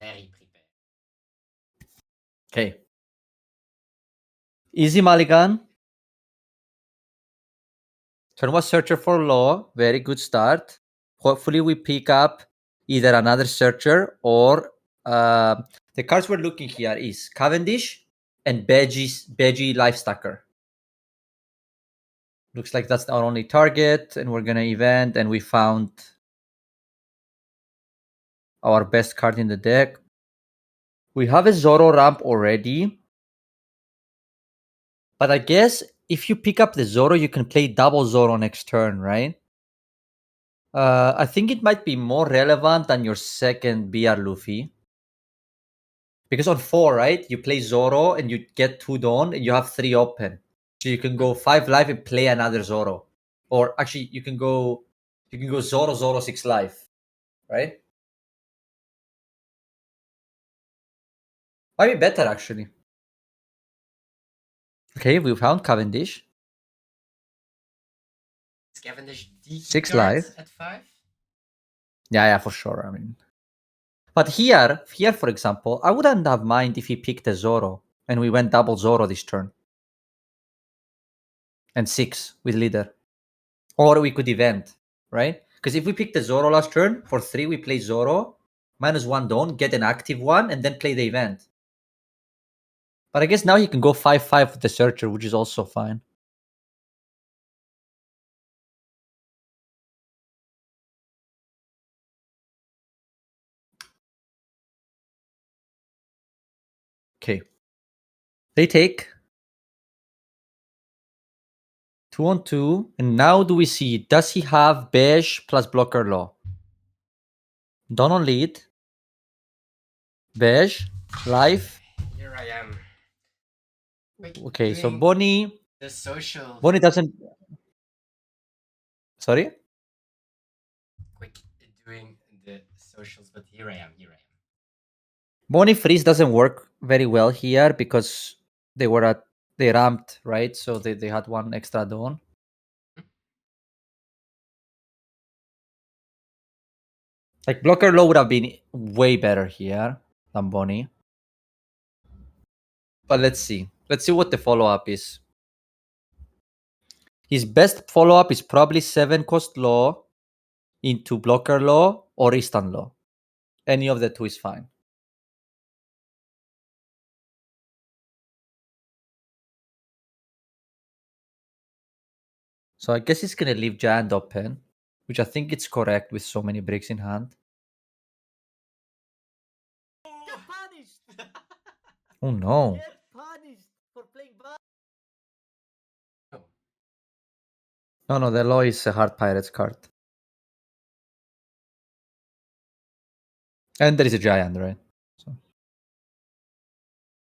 Very prepared. Okay. Easy mulligan. Turn was searcher for law. Very good start. Hopefully we pick up either another searcher or the cards we're looking here is Cavendish and Veggie Lifestacker. Looks like that's our only target, and we're gonna event, and we found our best card in the deck. We have a Zoro ramp already, but I guess if you pick up the Zoro, you can play double Zoro next turn, right? I think it might be more relevant than your second BR Luffy. Because on 4, right, you play Zoro and you get 2 Dawn and you have 3 open. So you can go 5 life and play another Zoro. Or actually you can go Zoro, Zoro, 6 life. Right? Might be better actually. Okay, we found Cavendish. Is Cavendish DK 6 card life. at 5? Yeah, for sure. I mean. But here, for example, I wouldn't have mind if he picked a Zoro and we went double Zoro this turn. And 6 with leader. Or we could event, right? Because if we pick the Zoro last turn, for 3 we play Zoro, -1 Dawn, get an active one, and then play the event. But I guess now he can go 5-5 with the Searcher, which is also fine. Okay. They take 2 on 2, and now do we see, does he have Beige plus Blocker Law? Dawn on lead. Beige, life. Here I am. Quick, Okay, so doing Bonnie. the social. Bonnie doesn't. Sorry? Quick, doing the socials, but here I am. Bonnie freeze doesn't work very well here because they ramped, right? So they had 1 extra Dawn. Like Blocker Low would have been way better here than Bonnie. But let's see. Let's see what the follow-up is. His best follow-up is probably 7 cost Law into Blocker Law or Instant Law. Any of the 2 is fine. So I guess he's gonna leave Giant open, which I think it's correct with so many bricks in hand. Get punished! Oh no. Get punished for playing bad. No, the Law is a Hard Pirates card. And there is a Giant, right? So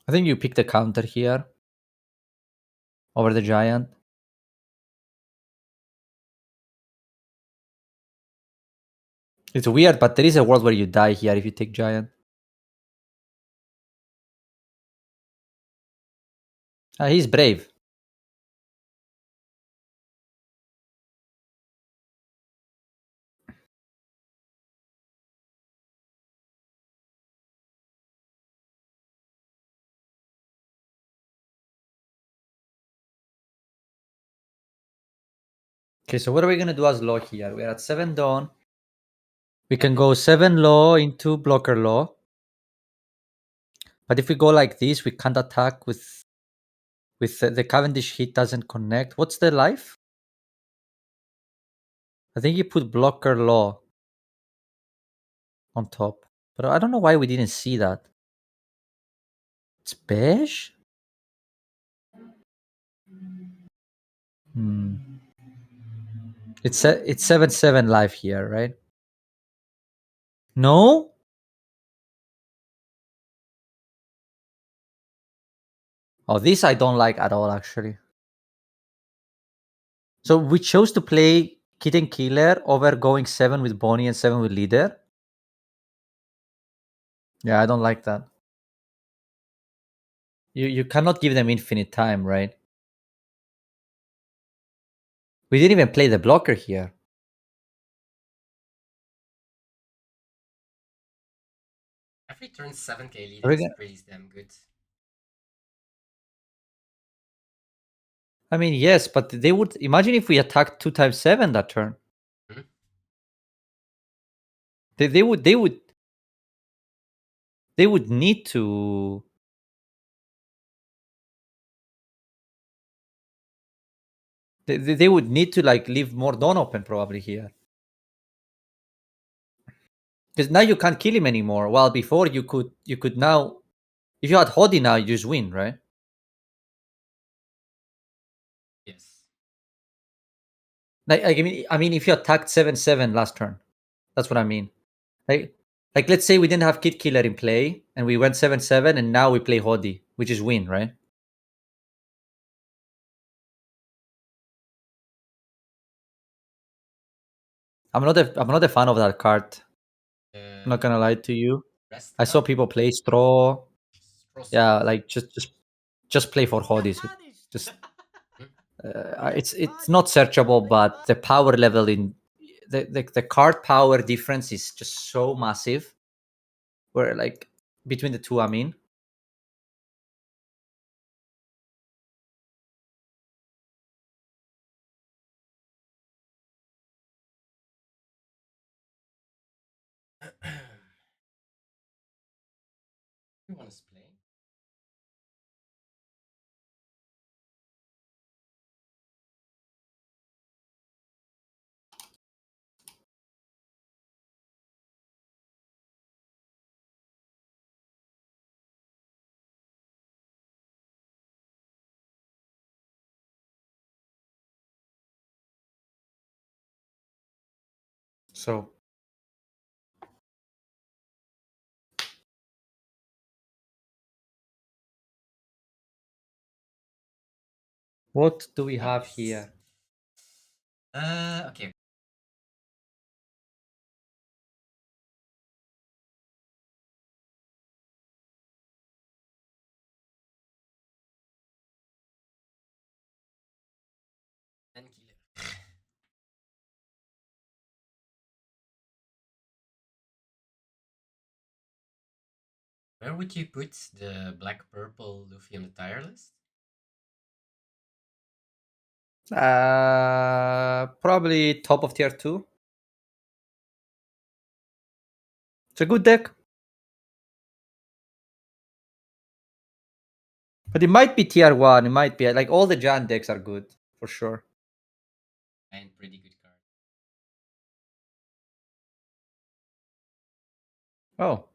I think you pick the counter here over the Giant. It's weird, but there is a world where you die here if you take Giant. He's brave. Okay, so what are we gonna do as Law here? We're at 7 Dawn. We can go 7 Law into Blocker Law. But if we go like this, we can't attack with the Cavendish hit doesn't connect. What's the life? I think you put Blocker Law on top. But I don't know why we didn't see that. It's beige? It's 7/7 life here, right? No? Oh, this I don't like at all, actually. So we chose to play Kitten Killer over going 7 with Bonnie and 7 with Leader. Yeah, I don't like that. You cannot give them infinite time, right? We didn't even play the blocker here. Every turn 7k lead Are we is gonna- pretty damn good. I mean, yes, but they would imagine if we attacked 2 times 7 that turn. Hmm? They would need to. They would need to like leave more dawn open probably here. Because now you can't kill him anymore. While before you could now, if you had Hodi now, you just win, right? Yes. Like I mean, if you attacked 7/7 last turn, that's what I mean. Like let's say we didn't have Kid Killer in play and we went 7/7 and now we play Hodi, which is win, right? I'm not a fan of that card. I'm not gonna lie to you. Rest I saw cup? people play Straw. Straw Yeah, swords. like just play for Get Hodis. punished. Just Get it's not punished. searchable, Playing but bad. the power level in the card power difference is just so massive. Where like between the two, I mean. Who wants to play? So what do we have Nice. here? Okay. Then killer. Where would you put the black purple Luffy on the tier list? Probably top of tier 2. It's a good deck. But it might be tier 1. It might be like all the giant decks are good for sure. And pretty good card. Oh.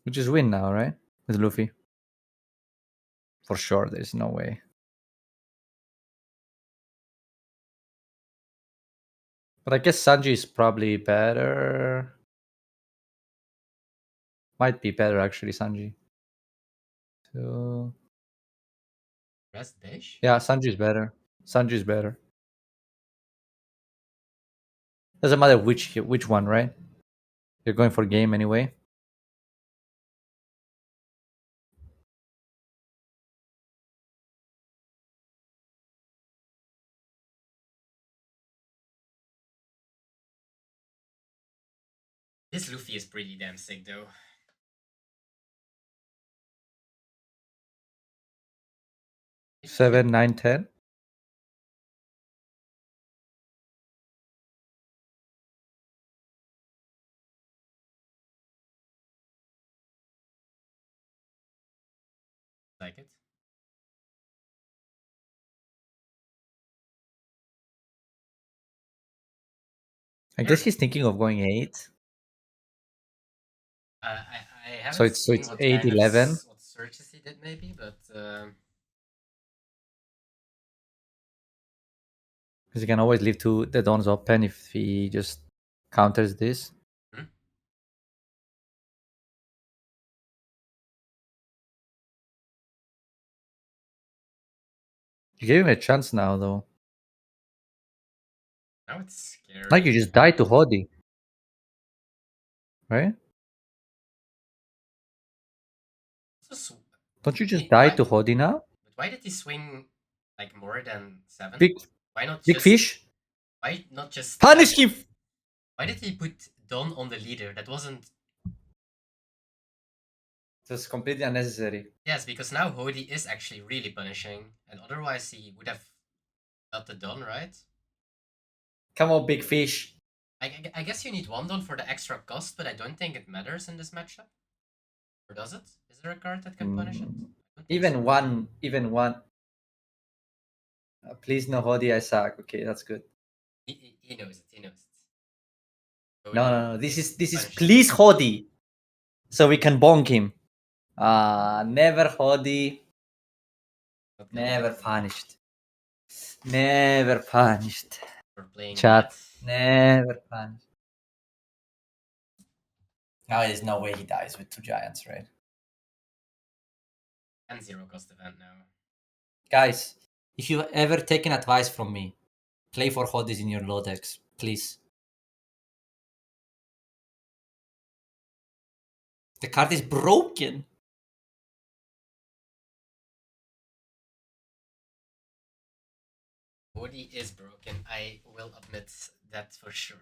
We just win now, right? With Luffy. For sure, there's no way. But I guess Sanji is probably better. Might be better actually, Sanji. So Rest Dash? yeah, Sanji is better. Sanji is better. Doesn't matter which one, right? You're going for game anyway. This Luffy is pretty damn sick though. Seven, 9, 10. Like it. I guess he's thinking of going 8. I So haven't it's seen what 8, kind of 11. what searches he did maybe, but Because he can always leave the dawns open if he just counters this. hmm? You gave him a chance now, though. Now it's scary. Like you just died to Hodi, right? Don't you just die to Hodi now? But why did he swing like more than 7? Big Why not big just fish. why not just Punish him. why did he put Don on the leader? That wasn't It was completely unnecessary. Yes, because now Hody is actually really punishing, and otherwise he would have got the done, right? Come on, big fish. I guess you need one done for the extra cost, but I don't think it matters in this matchup. Or does it? Is there a card that can punish it? I don't think so. Even one. Please no Hodi, I suck. Okay, that's good. He knows it. He knows it. No. This is punishing. please Hodi, so we can bonk him. Never Hodi. Not gonna Never happen. punished. Never punished. For playing Chat. bad. Never punished. Now there's no way he dies with 2 giants, right? And 0 cost event now. Guys, if you've ever taken advice from me, play for Hodis in your low decks, please. The card is broken. Hody is broken. I will admit that for sure.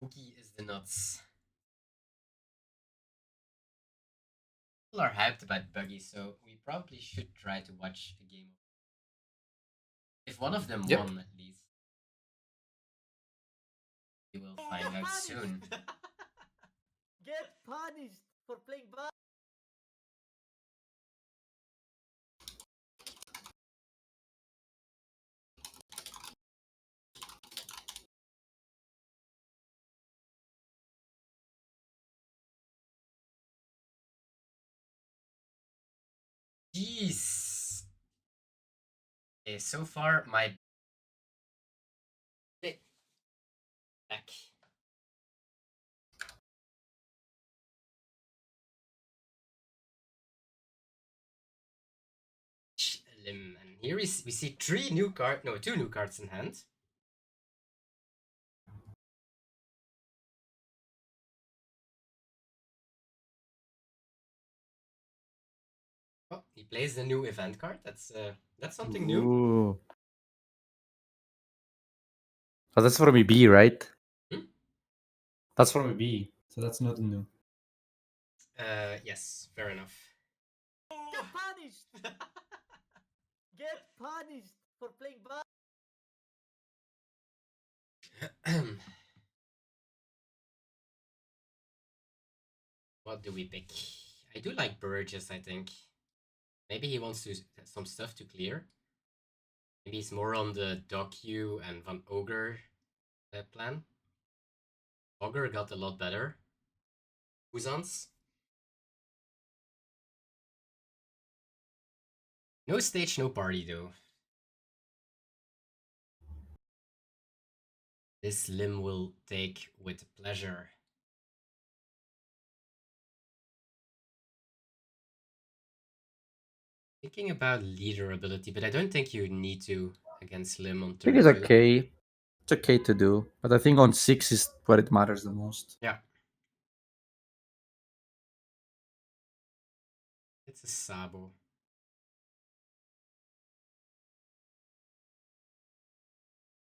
Buggy is the nuts. People are hyped about Buggy, so we probably should try to watch a game. If one of them won, at least. We will find out soon. Get punished for playing bad. Jeez. Okay, so far my back. Lim. And here we see 2 new cards in hand. Oh, he plays the new event card. That's something new. Ooh. Oh, that's from EB, right? That's from EB, so that's not new. Yes, fair enough. Get punished! Get punished for playing bad. What do we pick? I do like Burgess, I think. Maybe he wants some stuff to clear. Maybe he's more on the Docu and Van Ogre plan. Ogre got a lot better. Uzans. No stage, no party though. This Lim will take with pleasure. Thinking about leader ability, but I don't think you need to against Lim on turn 2. I think it's okay. It's okay to do, but I think on 6 is where it matters the most. Yeah. It's a Sabo.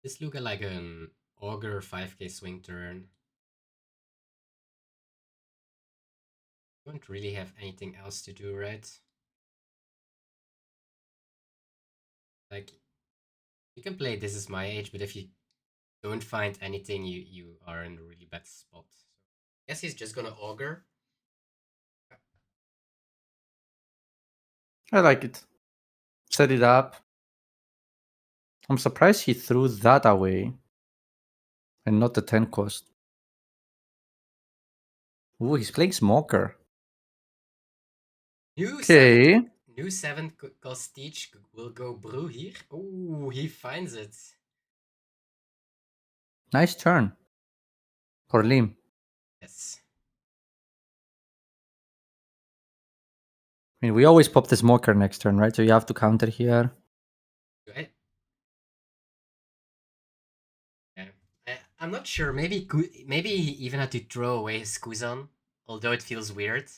This look like an Augur 5k swing turn. Don't really have anything else to do, right? Like, you can play This Is My Age, but if you don't find anything, you are in a really bad spot. So I guess he's just gonna Augur. I like it. Set it up. I'm surprised he threw that away and not the 10 cost. Ooh, he's playing Smoker. New Okay. 7 cost each will go brew here. Oh, he finds it. Nice turn for Lim. Yes. I mean, we always pop the Smoker next turn, right? So you have to counter here. Yeah. I'm not sure. Maybe he even had to throw away his Kuzan, although it feels weird.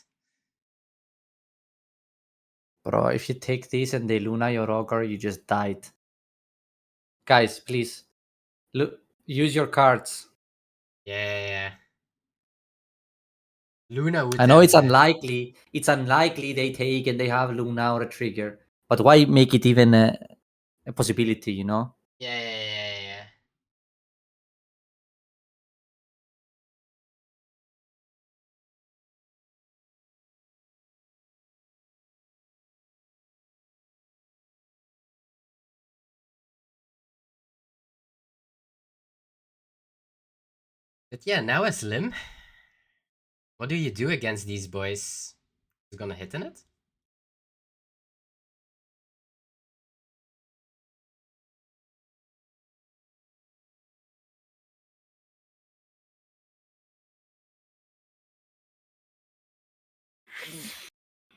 Bro, if you take this and they Luna your Ogre, you just died. Guys, please. Use your cards. Yeah. Luna would I know it's have, unlikely. It's unlikely they take and they have Luna or a trigger. But why make it even a possibility, you know? Yeah. But yeah, now as Lim, what do you do against these boys? Who's gonna hit in it?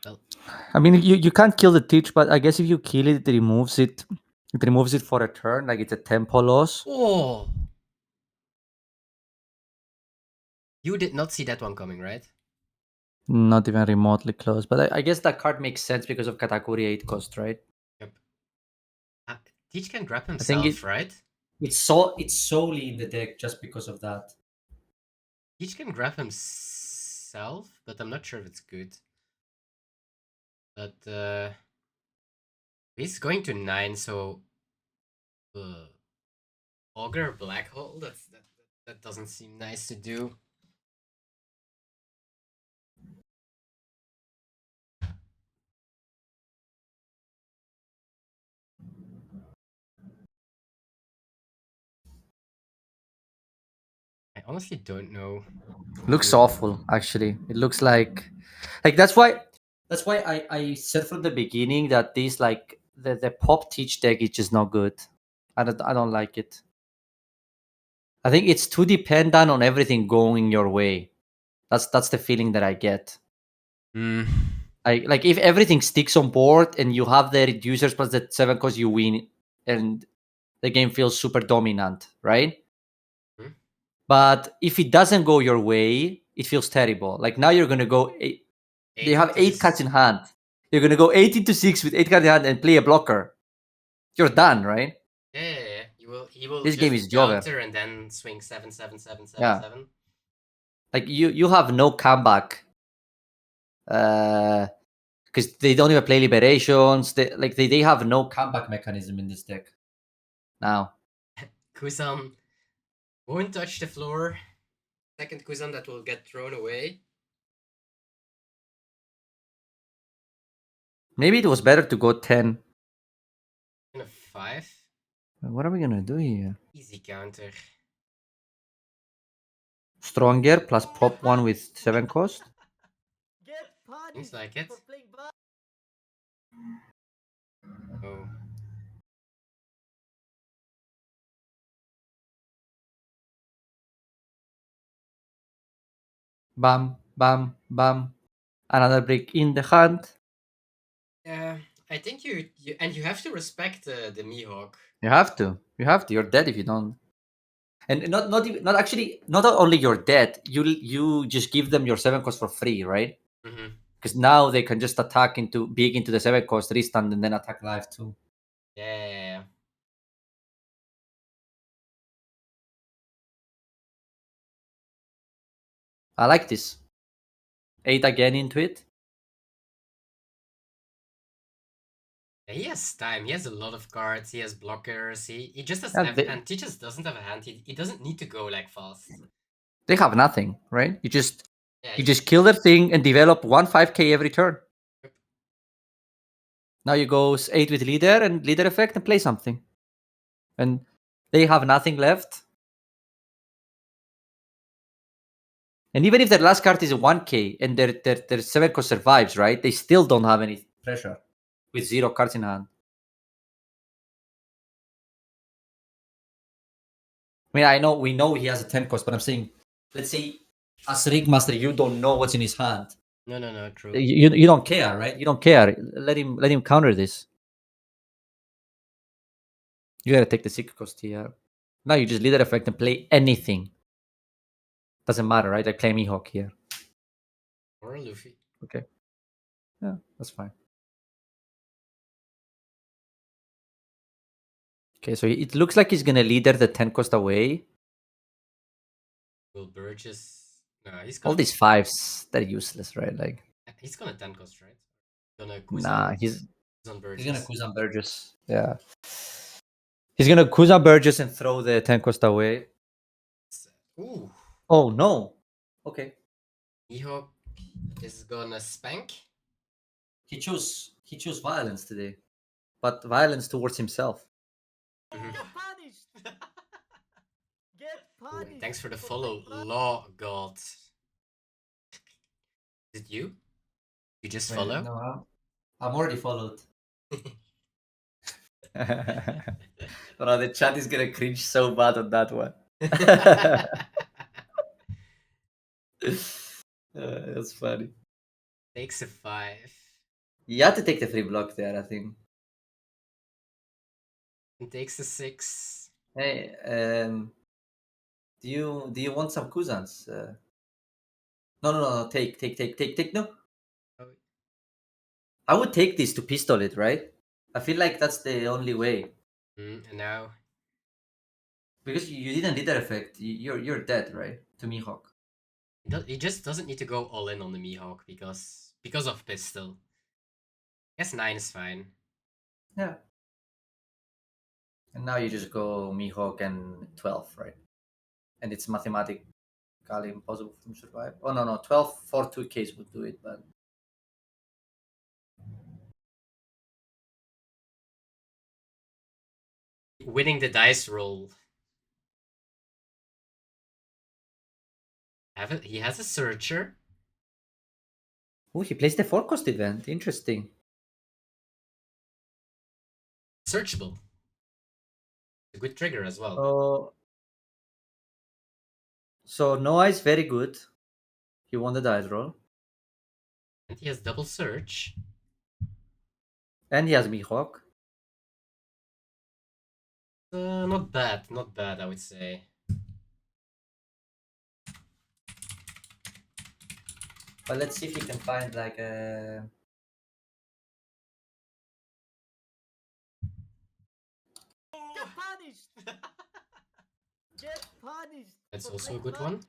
Well, I mean, you can't kill the teach, but I guess if you kill it, it removes it. It removes it for a turn, like it's a tempo loss. oh! You did not see that one coming, right? Not even remotely close. But I guess that card makes sense because of Katakuri 8 cost, right? Yep. Teach can grab I think himself, right? it's solely in the deck just because of that. Teach can grab himself, but I'm not sure if it's good. But he's going to 9, so Augur Black Hole. That doesn't seem nice to do. I honestly don't know. Looks awful, actually. It looks like that's why I said from the beginning that this like the pop teach deck is just not good. I don't like it. I think it's too dependent on everything going your way. That's the feeling that I get. Like if everything sticks on board and you have the reducers plus the 7 cost, you win, and the game feels super dominant, right? Hmm. But if it doesn't go your way, it feels terrible. Like now you're gonna go. They have 8 cards in hand. You're gonna go 8 into 6 with 8 cards in hand and play a blocker. You're done, right? Yeah. He will This just game is over. counter and then swing 7. Yeah. Like you have no comeback. Because they don't even play liberations. They have no comeback mechanism in this deck. Now. Kuzan won't touch the floor. Second Kuzan that will get thrown away. Maybe it was better to go 10. In a 5. What are we gonna do here? Easy counter. Stronger plus pop 1 with 7 cost. Seems like it. Oh. Bam, bam, bam. Another brick in the hand. Yeah, I think you have to respect the Mihawk. You have to. You have to. You're dead if you don't. And not actually not only you're dead. You just give them your 7 cost for free, right? Because now they can just attack into the 7 cost, restand, and then attack live too. Yeah. I like this. 8 again into it. He has time. He has a lot of cards. He has blockers. He just has and he just doesn't have a hand. He doesn't need to go like fast. They have nothing, right? You just kill their thing and develop 1/5k every turn. Yep. Now you go 8 with leader and leader effect and play something. And they have nothing left. And even if their last card is a 1k and their 7 cost survives, right? They still don't have any pressure with 0 cards in hand. I mean, we know he has a 10 cost, but I'm saying, let's say, as Ringmaster, you don't know what's in his hand. No, true. You don't care, right? You don't care. Let him counter this. You gotta take the 6 cost here. Now you just leader effect and play anything. Doesn't matter, right? I play Mihawk here. Or a Luffy. Okay. Yeah, that's fine. Okay, so it looks like he's gonna leader the 10 cost away. Will Burgess? No, he's All gonna. these 5s, they're useless, right? Like, He's gonna 10 cost, right? Gonna nah, Kuzan. he's Kuzan gonna Burgess. Kuzan Burgess. Yeah. He's gonna Kuzan Burgess and throw the 10 cost away. Ooh. Oh no. Okay. Mihawk is gonna spank. He chose violence today. But violence towards himself. Mhm. Get punished! Get Ooh, punished! thanks for the for follow, playing Law God. Is it you? You just follow? No, I'm already followed. Bro, the chat is gonna cringe so bad on that one. That's funny. Takes a 5. You had to take the free block there, I think. And takes a 6. Hey, do you want some Kuzans? No. Take. No, Oh, I would take this to pistol it, right? I feel like that's the only way and now because you didn't leader effect. You're dead, right? To Mihawk. he just doesn't need to go all in on the Mihawk because of pistol. I guess 9 is fine. Yeah. And now you just go Mihawk and 12, right? And it's mathematically impossible to survive. Oh no, 12 for 2Ks would do it, but Winning the dice roll. He has a searcher. oh, he plays the 4 cost event. Interesting. Searchable. A good trigger as well. So Noah is very good. He won the dice roll. And he has double search. And he has Mihawk. Not bad, I would say. But let's see if he can find like a. Get punished! Get punished! That's for also a playing good bad. one.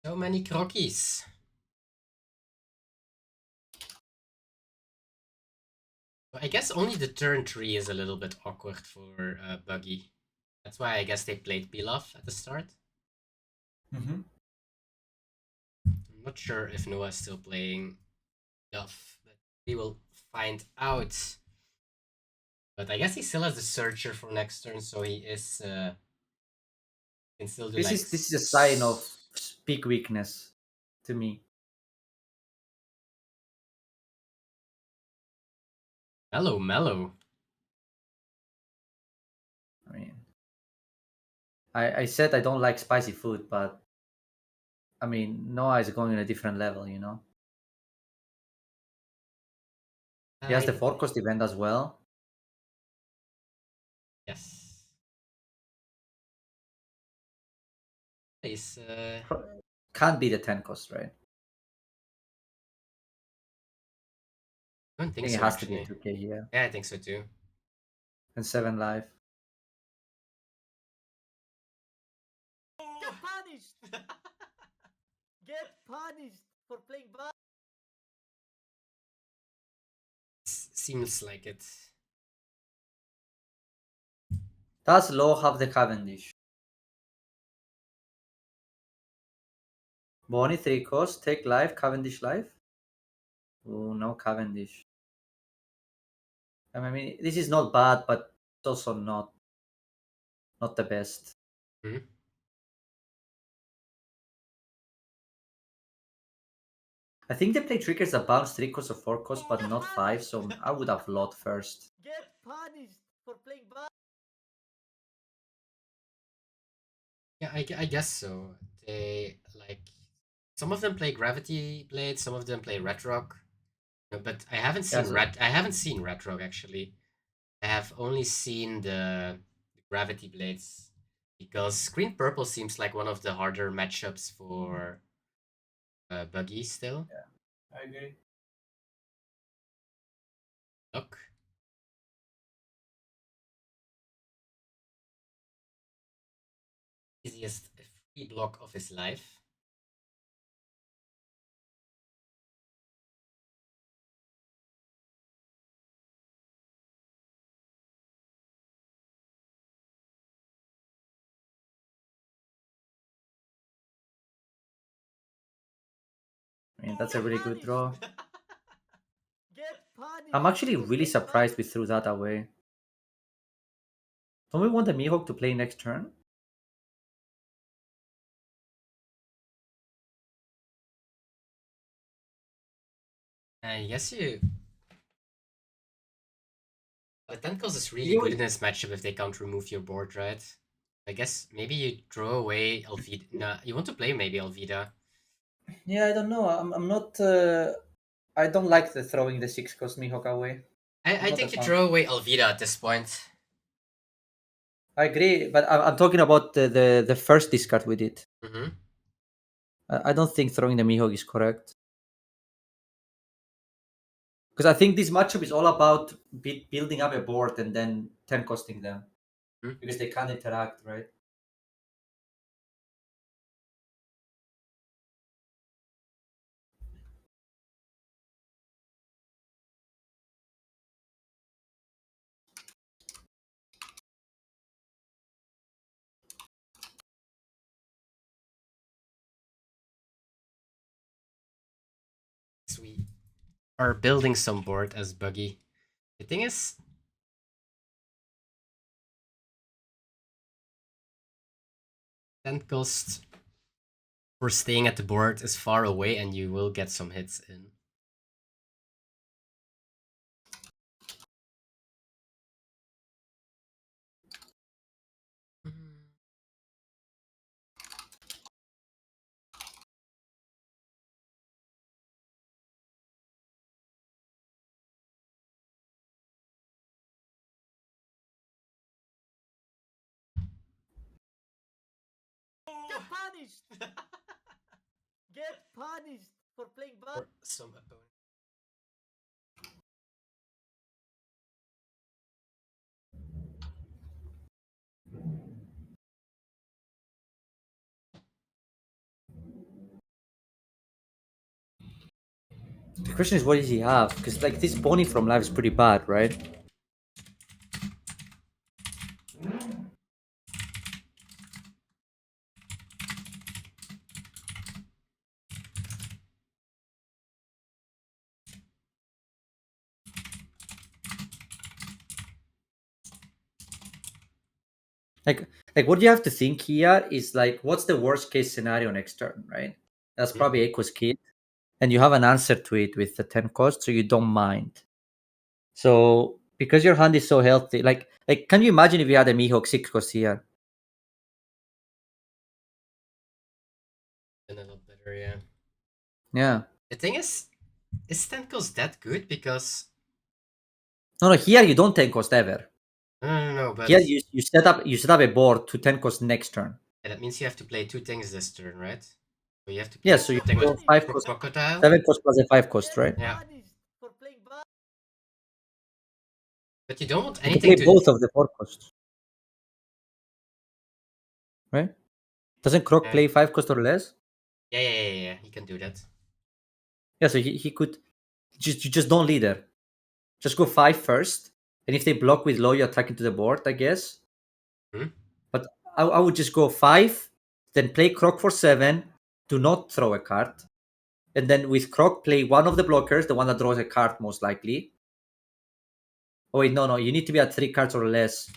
So many crockies. I guess only the turn 3 is a little bit awkward for Buggy. That's why I guess they played Pilaf at the start. Mm-hmm. I'm not sure if Noah is still playing Duff, but we will find out. But I guess he still has the Searcher for next turn, so he is can still do This is a sign of big weakness to me. Mellow. I mean, I said I don't like spicy food, but I mean Noah is going on a different level, you know. He has the 4 cost event as well. Yes. He's Can't be the 10 cost, right? I don't I think think it so has to be actually. 2K here. Yeah, I think so too. And 7 life. Get punished! Get punished for playing bad. Seems like it. Does Law have the Cavendish? Bonnie 3 cost, take life, Cavendish life. Oh, no Cavendish. I mean, this is not bad, but it's also not the best. Mhm. I think they play triggers that bounce 3 cost or 4 cost, but not 5, so I would have lot first. Get punished for playing bad. Yeah, I guess so. They like some of them play Gravity Blade, some of them play Retrock. But I haven't Yeah, seen so I haven't seen Retrock actually. I have only seen the Gravity Blades because Green Purple seems like one of the harder matchups for Buggy still. I agree. Look. Easiest free block of his life. I mean, that's a really good draw. Get punished I'm actually for really playing surprised we bad. threw that away. Don't we want the Mihawk to play next turn? I guess you. But Tentacles is really You- good in this matchup if they can't remove your board, right? I guess maybe you throw away Alvida. Nah, you want to play maybe Alvida. Yeah, I don't know. I'm not. I don't like the throwing the 6-cost Mihawk away. I not a think you fan. throw away Alvida at this point. I agree, but I'm talking about the first discard we did. Mm-hmm. I don't think throwing the Mihawk is correct. Because I think this matchup is all about building up a board and then 10 costing them. Hmm. Because they can't interact, right? So we are building some board as Buggy. The thing is, Tentacles for staying at the board is far away and you will get some hits in. Get punished. Get punished for playing bad. Or some opponent. The question is, what does he have? Because like this pony from life is pretty bad, right? Like what you have to think here is like, what's the worst case scenario next turn, right? That's Hmm. probably Echo's Kid, and you have an answer to it with the 10 cost, so you don't mind. So because your hand is so healthy, like can you imagine if you had a Mihawk 6 cost here? And a lot better, yeah. Yeah. The thing is Tentacles that good? Because No, here you don't 10 cost ever. no, but Here you set up a board to 10 cost next turn. yeah, that means you have to play two things this turn, right? So you have to Yeah, play so you something with go 5 cost, Crocodile. 7 cost plus a 5 cost, Get right? Yeah. punished for playing bad. But you don't want You can anything play to. both of the 4 costs, right? Doesn't Croc Yeah. play 5 cost or less? Yeah. He can do that. Yeah, so he could you just don't leader. Just go 5 first, and if they block with low, you attack into the board, I guess. Hmm? But I would just go 5, then play Croc for 7, do not throw a card, and then with Croc play one of the blockers, the one that draws a card most likely. Oh wait, no, you need to be at 3 cards or less.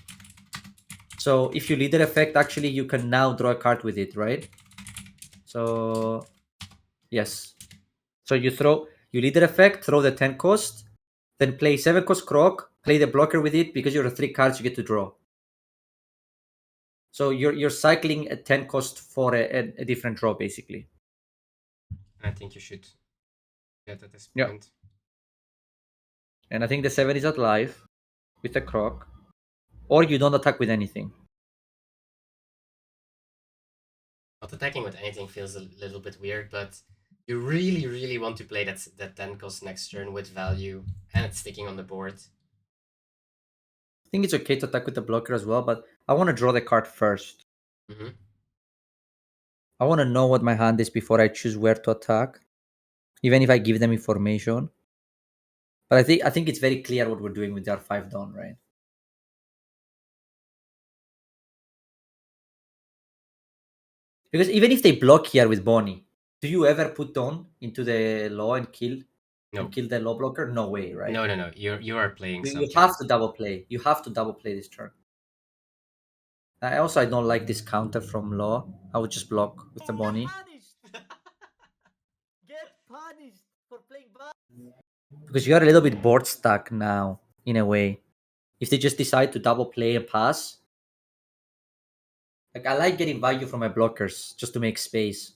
So if you leader effect, actually you can now draw a card with it, right? So yes. So you leader effect, throw the 10 cost, then play 7 cost Croc, play the blocker with it because you're 3 cards you get to draw. So you're cycling a 10 cost for a different draw basically. I think you should get at this Yeah. point. And I think the 7 is at life with a Croc. Or you don't attack with anything. Not attacking with anything feels a little bit weird, but you really want to play that 10 cost next turn with value, and it's sticking on the board. I think it's okay to attack with the blocker as well, but I want to draw the card first. Mm-hmm. I want to know what my hand is before I choose where to attack, even if I give them information. But I think it's very clear what we're doing with our 5 down, right? Because even if they block here with Bonnie, do you ever put down into the law and kill No, the law blocker? No way, right? no. You are playing You something. have to double play. You have to double play this turn. I don't like this counter from law. I would just block with the Bonnie. Punished. Get punished for playing bad. Because you're a little bit board stuck now, in a way. If they just decide to double play and pass, like I like getting value from my blockers just to make space.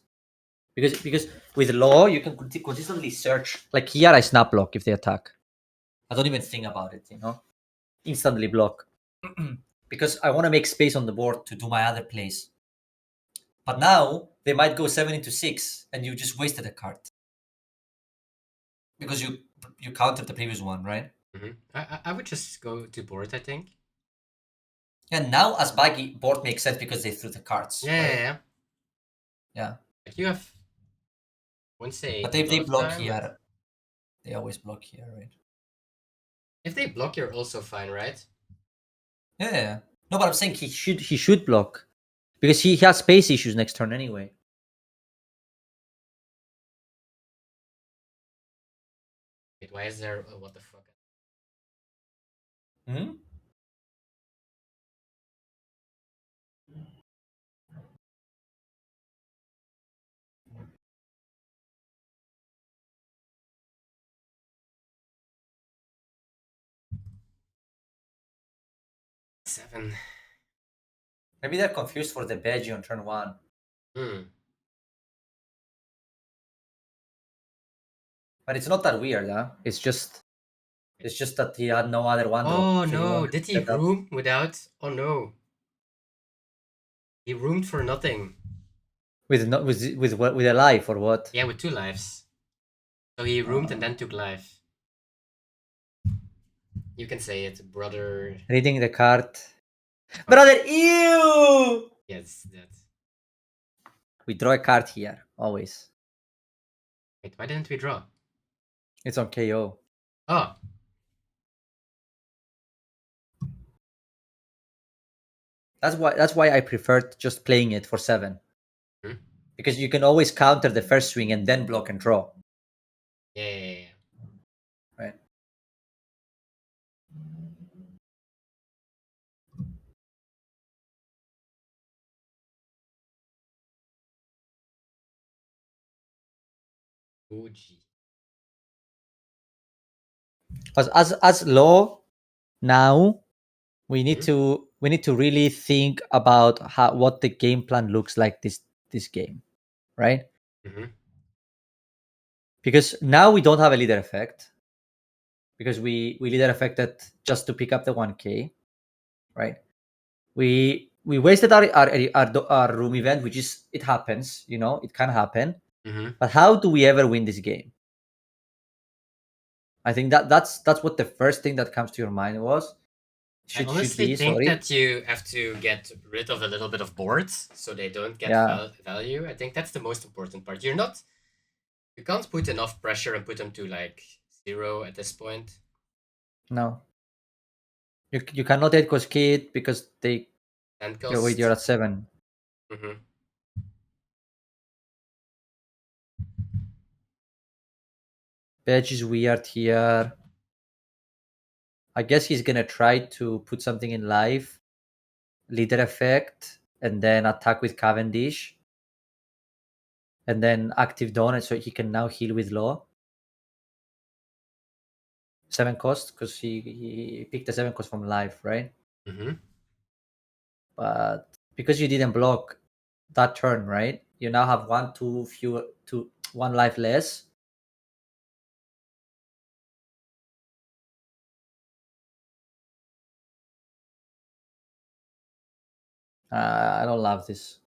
Because with law you can consistently search. Like here, I snap block if they attack. I don't even think about it, instantly block because I want to make space on the board to do my other plays. But now they might go 7 into 6, and you just wasted a card because you countered the previous one, right? I would just go to board, I think. And now as Buggy, board makes sense because they threw the cards. Yeah, right? Yeah. Like you have, I wouldn't say But a if they lot of block time, here, but they always block here, right? if they block, you're also fine, right? Yeah. No, but I'm saying he should block because he has space issues next turn anyway. Wait, why is there? What the fuck? Hmm? Seven. Maybe they're confused for the Veggie on turn 1. Hmm. But it's not that weird, huh? It's just that he had no other one drop. Oh So he no! wanted Did to he set up. room without? Oh no! He roomed for nothing. With a life or what? Yeah, with 2 lives. So he roomed and then took life. You can say it, brother. Reading the card. Brother, ew! Yes, that. We draw a card here, always. Wait, why didn't we draw? It's on KO. Oh, That's why I preferred just playing it for 7. Hmm? Because you can always counter the first swing and then block and draw. Yeah. Right. Fuji. As law now, we need to really think about what the game plan looks like this game, right? Mm-hmm. Because now we don't have a leader effect because we leader affected just to pick up the 1k, right? We wasted our room event, which is it happens, it can happen. Mm-hmm. But how do we ever win this game? I think that's what the first thing that comes to your mind was. I honestly think that you have to get rid of a little bit of boards so they don't get value. I think that's the most important part. You can't put enough pressure and put them to like 0 at this point. No, you cannot 8 cost kid because they. And You're at 7. Mm-hmm. Veg is weird here. I guess he's gonna try to put something in live, leader effect, and then attack with Cavendish, and then active Dawn, so he can now heal with law. 7 cost because he picked the 7 cost from live, right? Mm-hmm. But because you didn't block that turn, right? You now have 1 life less. I don't love this.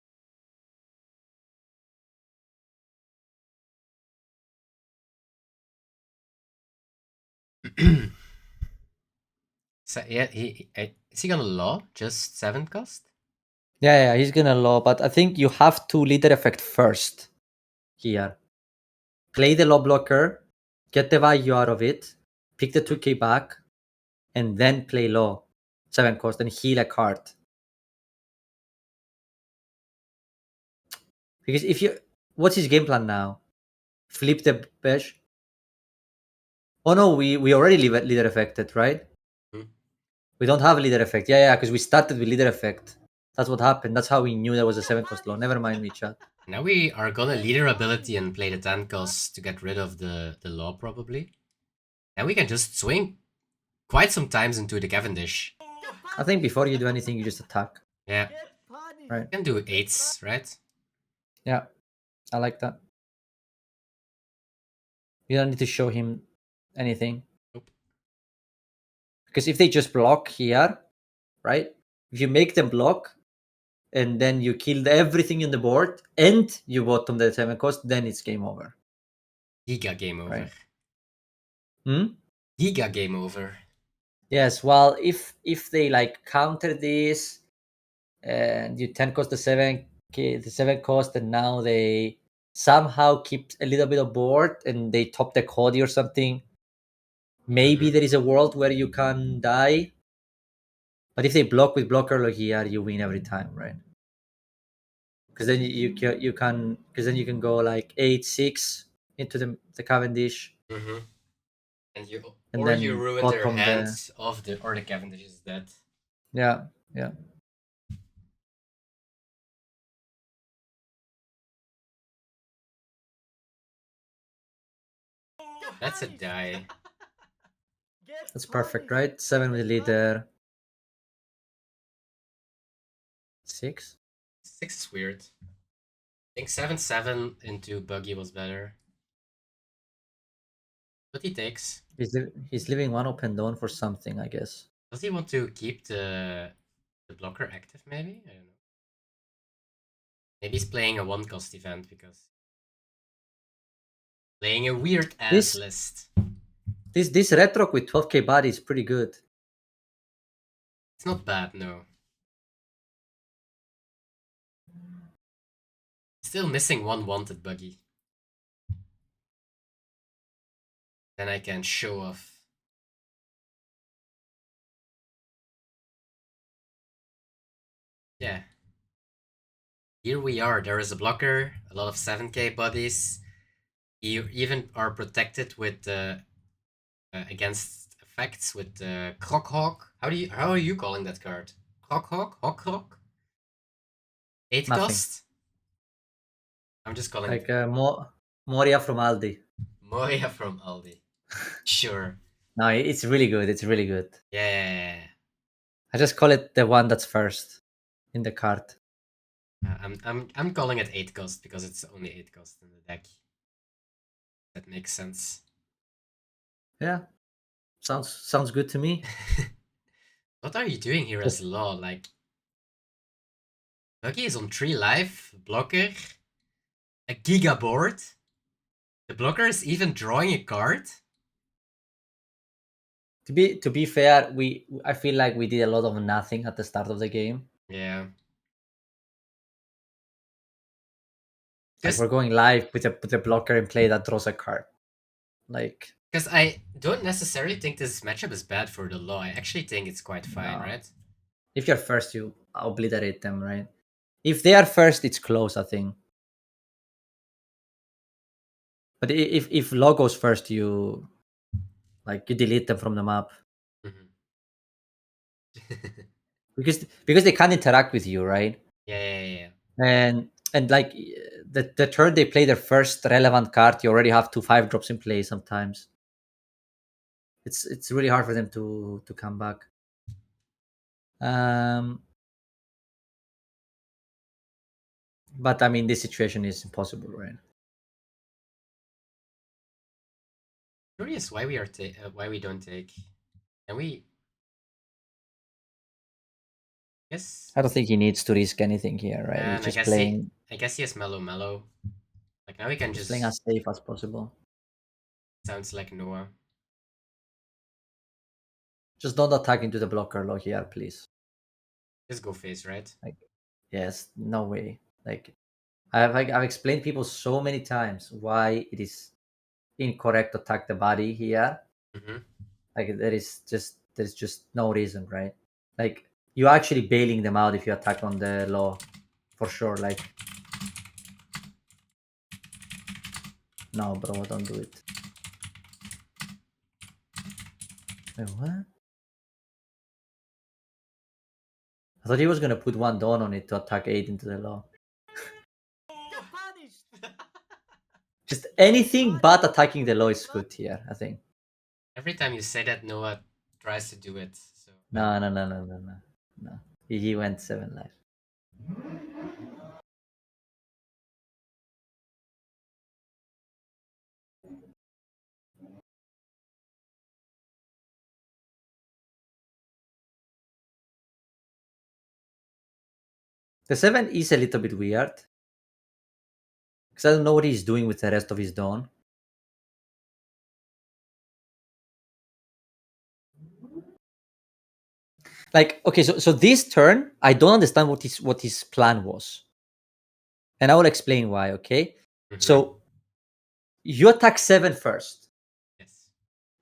So yeah, is he gonna law just 7 cost? Yeah, he's gonna law, but I think you have to leader effect first here. Play the law blocker, get the value out of it, pick the 2k back, and then play law. 7 cost and heal a card. Because if you what's his game plan now? Flip the beige. Oh no, we already leader affected, right? Hmm. We don't have leader effect. Yeah, because we started with leader effect. That's what happened. That's how we knew there was a 7 cost law. Never mind me, chat. Now we are gonna leader ability and play the 10 cost to get rid of the law probably. And we can just swing quite some times into the Cavendish. I think before you do anything, you just attack. Yeah. Right. You can do 8s, right? Yeah, I like that. You don't need to show him anything. Nope. Because if they just block here, right? If you make them block and then you kill everything in the board and you bottom the 7 cost, then it's game over. Giga game over. Right. Hmm? Giga game over. Yes, well, if they like counter this and you 10 cost the 7 cost, and now they somehow keep a little bit of board and they top the Cody or something, maybe there is a world where you can die. But if they block with blocker like here, you win every time, right? Because then you can because then you can go like 8-6 into the Cavendish. Mm-hmm. And And you then ruin their bottom hand or the Cavendish is dead. Yeah. That's a die. That's perfect, right? 7 with leader. 6. 6 is weird. I think 7-7 into Buggy was better. But he takes. He's leaving one open down for something, I guess. Does he want to keep the blocker active, maybe? I don't know. Maybe he's playing a 1 cost event because playing a weird ass list. This retro with 12k body is pretty good. It's not bad, no. Still missing one wanted Buggy. Then I can show off. Yeah. Here we are. There is a blocker, a lot of 7k bodies. You even are protected with against effects with Croc Hawk. How are you calling that card? Croc Hawk? Hawk Hawk? 8 Nothing. cost? I'm just calling Like Moria from Aldi. Moria from Aldi. Sure. No, it's really good. It's really good. Yeah. I just call it the one that's first in the card. I'm calling it 8 cost because it's only 8 cost in the deck. That makes sense. Yeah. Sounds good to me. What are you doing here as Law? Like, Buggy is on 3 life, blocker, a Giga board. The blocker is even drawing a card. To be fair, I feel like we did a lot of nothing at the start of the game. Yeah. Like we're going live with a blocker in play that draws a card. Like, because I don't necessarily think this matchup is bad for the Law. I actually think it's quite fine, no. right? If you're first, you obliterate them, right? If they are first, it's close, I think. But if Law goes first, you delete them from the map. Mm-hmm. because they can't interact with you, right? Yeah. And like the turn they play their first relevant card, you already have 2 5-drops in play sometimes. It's really hard for them to come back. But I mean, this situation is impossible, right? Curious why we are why we don't take. Can we? Yes. I don't think he needs to risk anything here, right? And He's just playing. I guess he has mellow. Like now we can just Playing as safe as possible. sounds like Noah. Just don't attack into the blocker low here, please. Just go face, right? Yes, no way. Like I've explained people so many times why it is incorrect to attack the body here. Mm-hmm. Like there's just no reason, right? Like you're actually bailing them out if you attack on the law, for sure. Like no, bro, don't do it. Wait, what? I thought he was gonna put one down on it to attack 8 into the law. Get punished! Just anything but attacking the law is good here, I think. Every time you say that, Noah tries to do it. So No. No. He went 7 life. The 7 is a little bit weird. Because I don't know what he's doing with the rest of his dawn. Like, okay, so this turn, I don't understand what his plan was. And I will explain why, okay? Mhm. So you attack 7 first. Yes.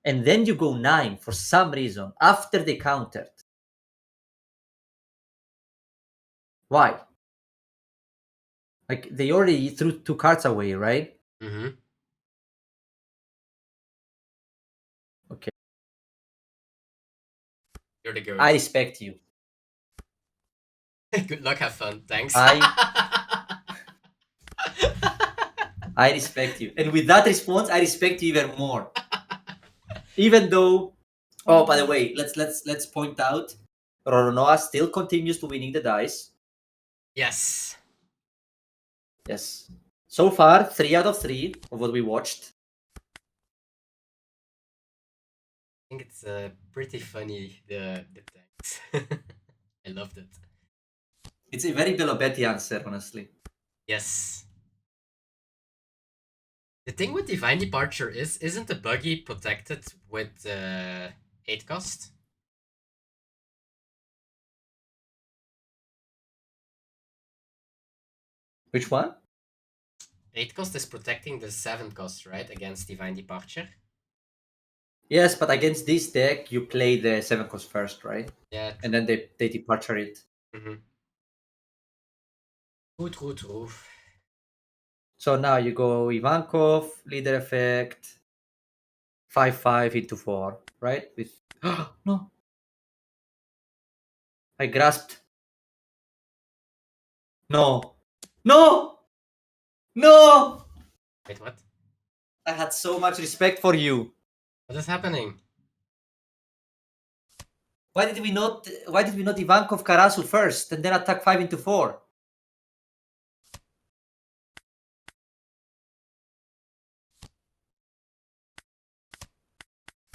And then you go 9 for some reason after they countered. Why? Like they already threw 2 cards away, right? Mm-hmm. Okay. You're the goat. I respect you. Good luck, have fun. Thanks. I respect you. And with that response, I respect you even more. Even though, oh, by the way, let's point out, Roronoa still continues to winning the dice. Yes. Yes. So far, 3 out of 3 of what we watched. I think it's pretty funny, the thanks. I loved it. It's a very Belo Betty answer, honestly. Yes. The thing with Divine Departure isn't the buggy protected with 8 cost? Which one? 8 cost is protecting the 7 cost, right? Against Divine Departure? Yes, but against this deck, you play the 7 cost first, right? Yeah. True. And then they departure it. Mm-hmm. True. So now you go Ivankov, leader effect, 5/5 into 4, right? With no. I grasped. No. No! No! Wait, what? I had so much respect for you. What is happening? Why did we not Ivankov Karasu first and then attack 5 into 4?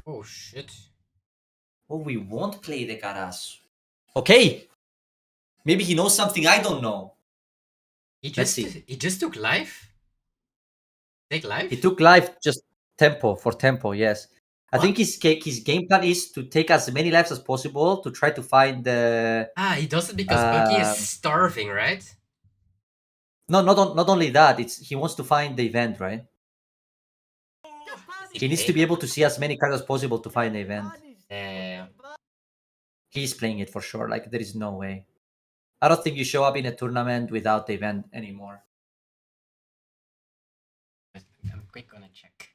Oh shit. Oh, we won't play the Karasu. Okay. Maybe he knows something I don't know. He Let's just took life? Take life? He took life just for tempo, yes. I What? think his game plan is to take as many lives as possible to try to find the He does it because Buggy is starving, right? No, not only that, it's he wants to find the event, right? He needs to be able to see as many cards as possible to find the event. He's playing it for sure. Like there is no way. I don't think you show up in a tournament without the event anymore. I'm quick gonna check.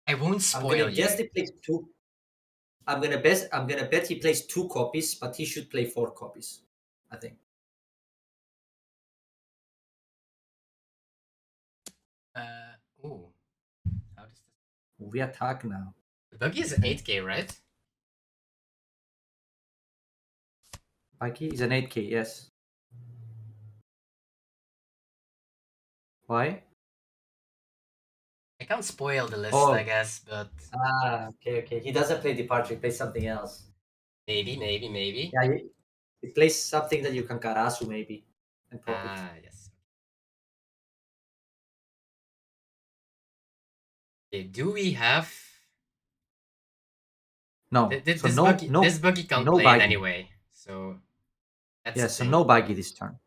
I won't spoil I'm gonna you. guess he plays 2. I'm gonna bet he plays 2 copies, but he should play 4 copies, I think. Ooh. How does this? We attack now. The Buggy is 8k, right? Buggy is an 8k, yes. Why? I can't spoil the list, Oh. I guess, but Okay. He doesn't play Departure, he plays something else. maybe. Yeah, he plays something that you can Karasu maybe and pop it. Yes. Okay, do we have... No. This buggy can't play it anyway, so... That's Yeah, the so thing. no Buggy this turn.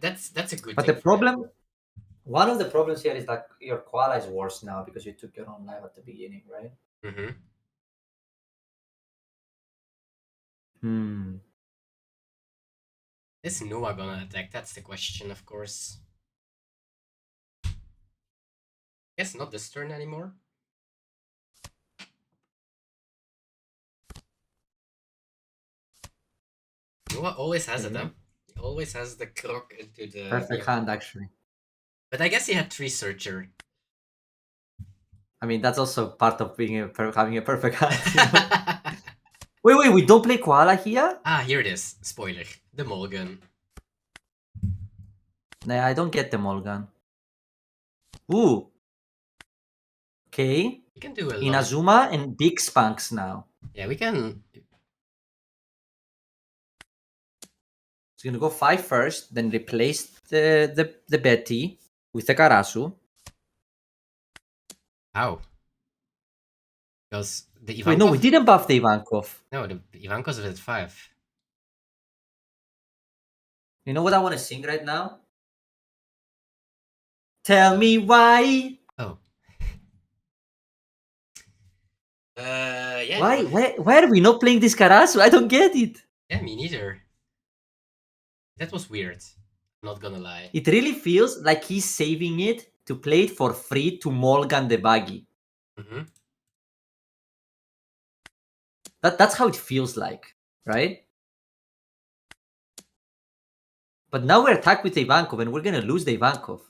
That's a good But thing the for him. problem, one of the problems here is that your koala is worse now because you took your own life at the beginning, right? Mm-hmm. Hmm. Is Noah gonna attack? That's the question, of course. Guess not this turn anymore. Noah always has it, Okay. huh? He always has the croc into the Perfect VR. hand, actually. But I guess he had 3 searcher. I mean, that's also part of being having a perfect hand, you know? Wait, we don't play koala here? Ah, here it is. Spoiler. The Mulligan. Nah, I don't get the Mulligan. Ooh. Okay. We can do a lot of... Inazuma and Big Spanks now. Yeah, we can... It's gonna go 5 first, then replace the Betty with the Karasu. How? Because the Ivankov... Wait, no, we didn't buff the Ivankov. No, the Ivankov's at 5. You know what I want to sing right now? Tell me why. Oh. Yeah. Why are we not playing this Karasu? I don't get it. Yeah, me neither. That was weird. Not gonna lie. It really feels like he's saving it to play it for free to Mulligan the Buggy. Mm-hmm. That's how it feels like, right? But now we're attacked with the Ivankov and we're gonna lose the Ivankov.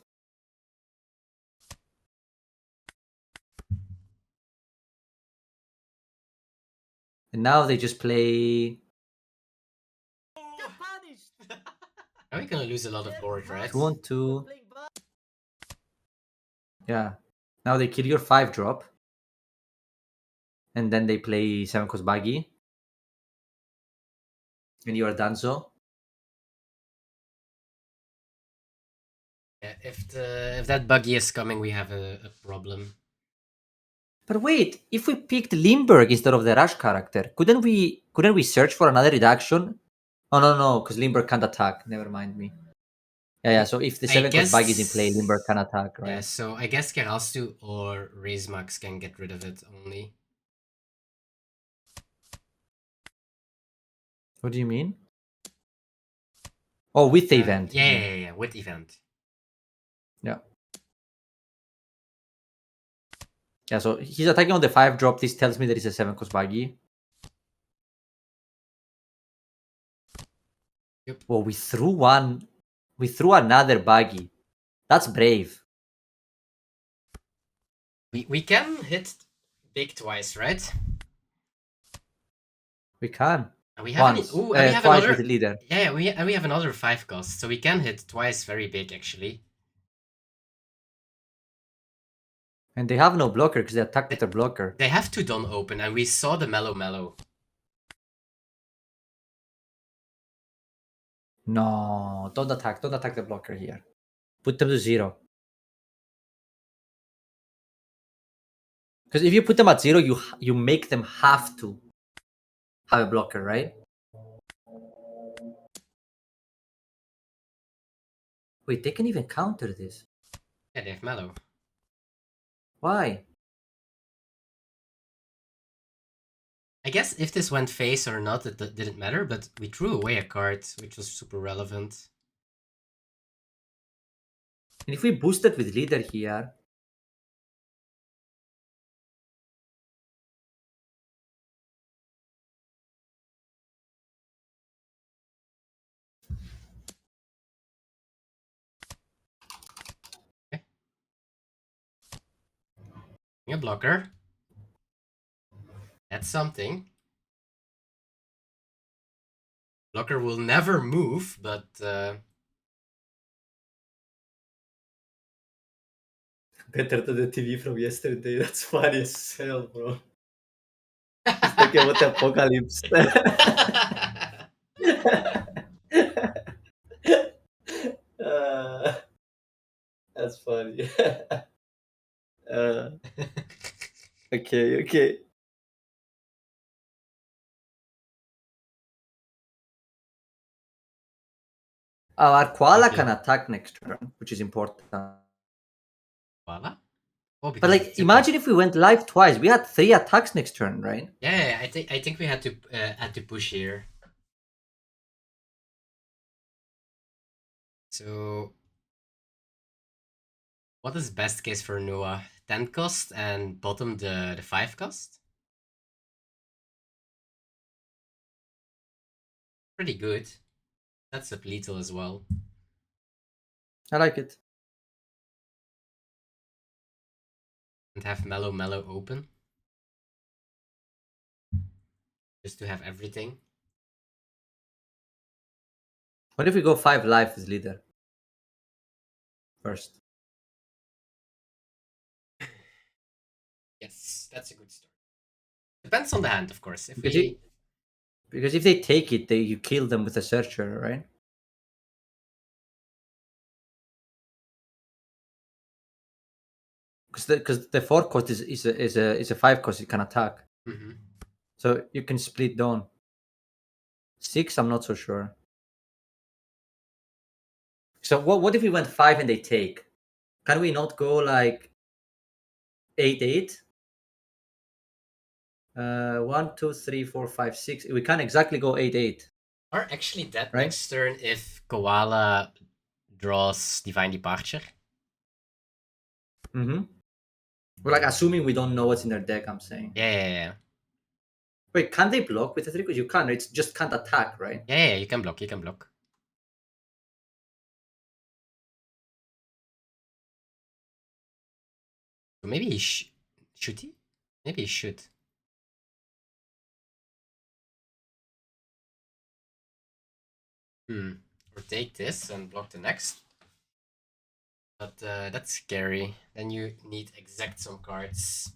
And now they just play Get punished! Are we gonna lose a lot of board, right? 2 on 2. Playing bug. Yeah. Now they kill your 5 drop. And then they play 7 cost Buggy. And you are done so. Yeah, if that buggy is coming, we have a problem. But wait, if we picked Limburg instead of the Rush character, couldn't we search for another reduction? Oh no, because Limburg can't attack. Never mind me. Yeah. So if the I 7 cost Buggy is in play, guess- Limburg can attack, right? Yeah, so I guess Kerastu or Raisemax can get rid of it only. What do you mean? Oh, with the event. you mean. Yeah, with event. Yeah. Yeah, so he's attacking on the 5 drop. This tells me that it's a 7 cost Buggy. Yep. Well, we threw one. We threw another Buggy. That's brave. We can hit big twice, right? We can. And we have Once. and we have Twice another with the leader. Yeah, we have another 5 cost, so we can hit twice very big actually. And they have no blocker because they attack with their blocker. They have to Don open, and we saw the Mellow. No, don't attack. Don't attack the blocker here. Put them to 0. Because if you put them at 0, you make them have to have a blocker, right? Wait, they can even counter this. Yeah, they have Mellow. Why? I guess if this went face or not, it didn't matter, but we threw away a card, which was super relevant. And if we boosted with leader here, A blocker. That's something. Blocker will never move, but better than the TV from yesterday. That's funny as hell, bro. He's talking about the apocalypse. That's funny. Okay, okay. Our koala Okay. can attack next turn, which is important. Voila. Oh, But because like, it took imagine off. if we went live twice. We had 3 attacks next turn, right? Yeah, I think we had to push here. So what is best case for Noah? 10 cost and bottom the 5 cost? Pretty good. That's up lethal as well. I like it. And have Mellow open. Just to have everything. What if we go 5 live as leader? First. Yes, that's a good start. Depends on the hand, of course. If Because, we... because if they take it, you kill them with a searcher, right? Because the 4 cost is a 5 cost you can attack. Mm-hmm. So you can split down. 6, I'm not so sure. So what if we went 5 and they take? Can we not go like 8-8? 1, 2, 3, 4, 5, 6. We can't exactly go 8-8. Or actually that Right? next turn if Koala draws Divine Departure. Mm-hmm. We're like assuming we don't know what's in their deck, I'm saying. Yeah. Wait, can they block with the 3? Because you can, it's just can't attack, right? Yeah, you can block, So maybe he should he? Maybe he should. Or take this and block the next. But that's scary. Then you need exact some cards.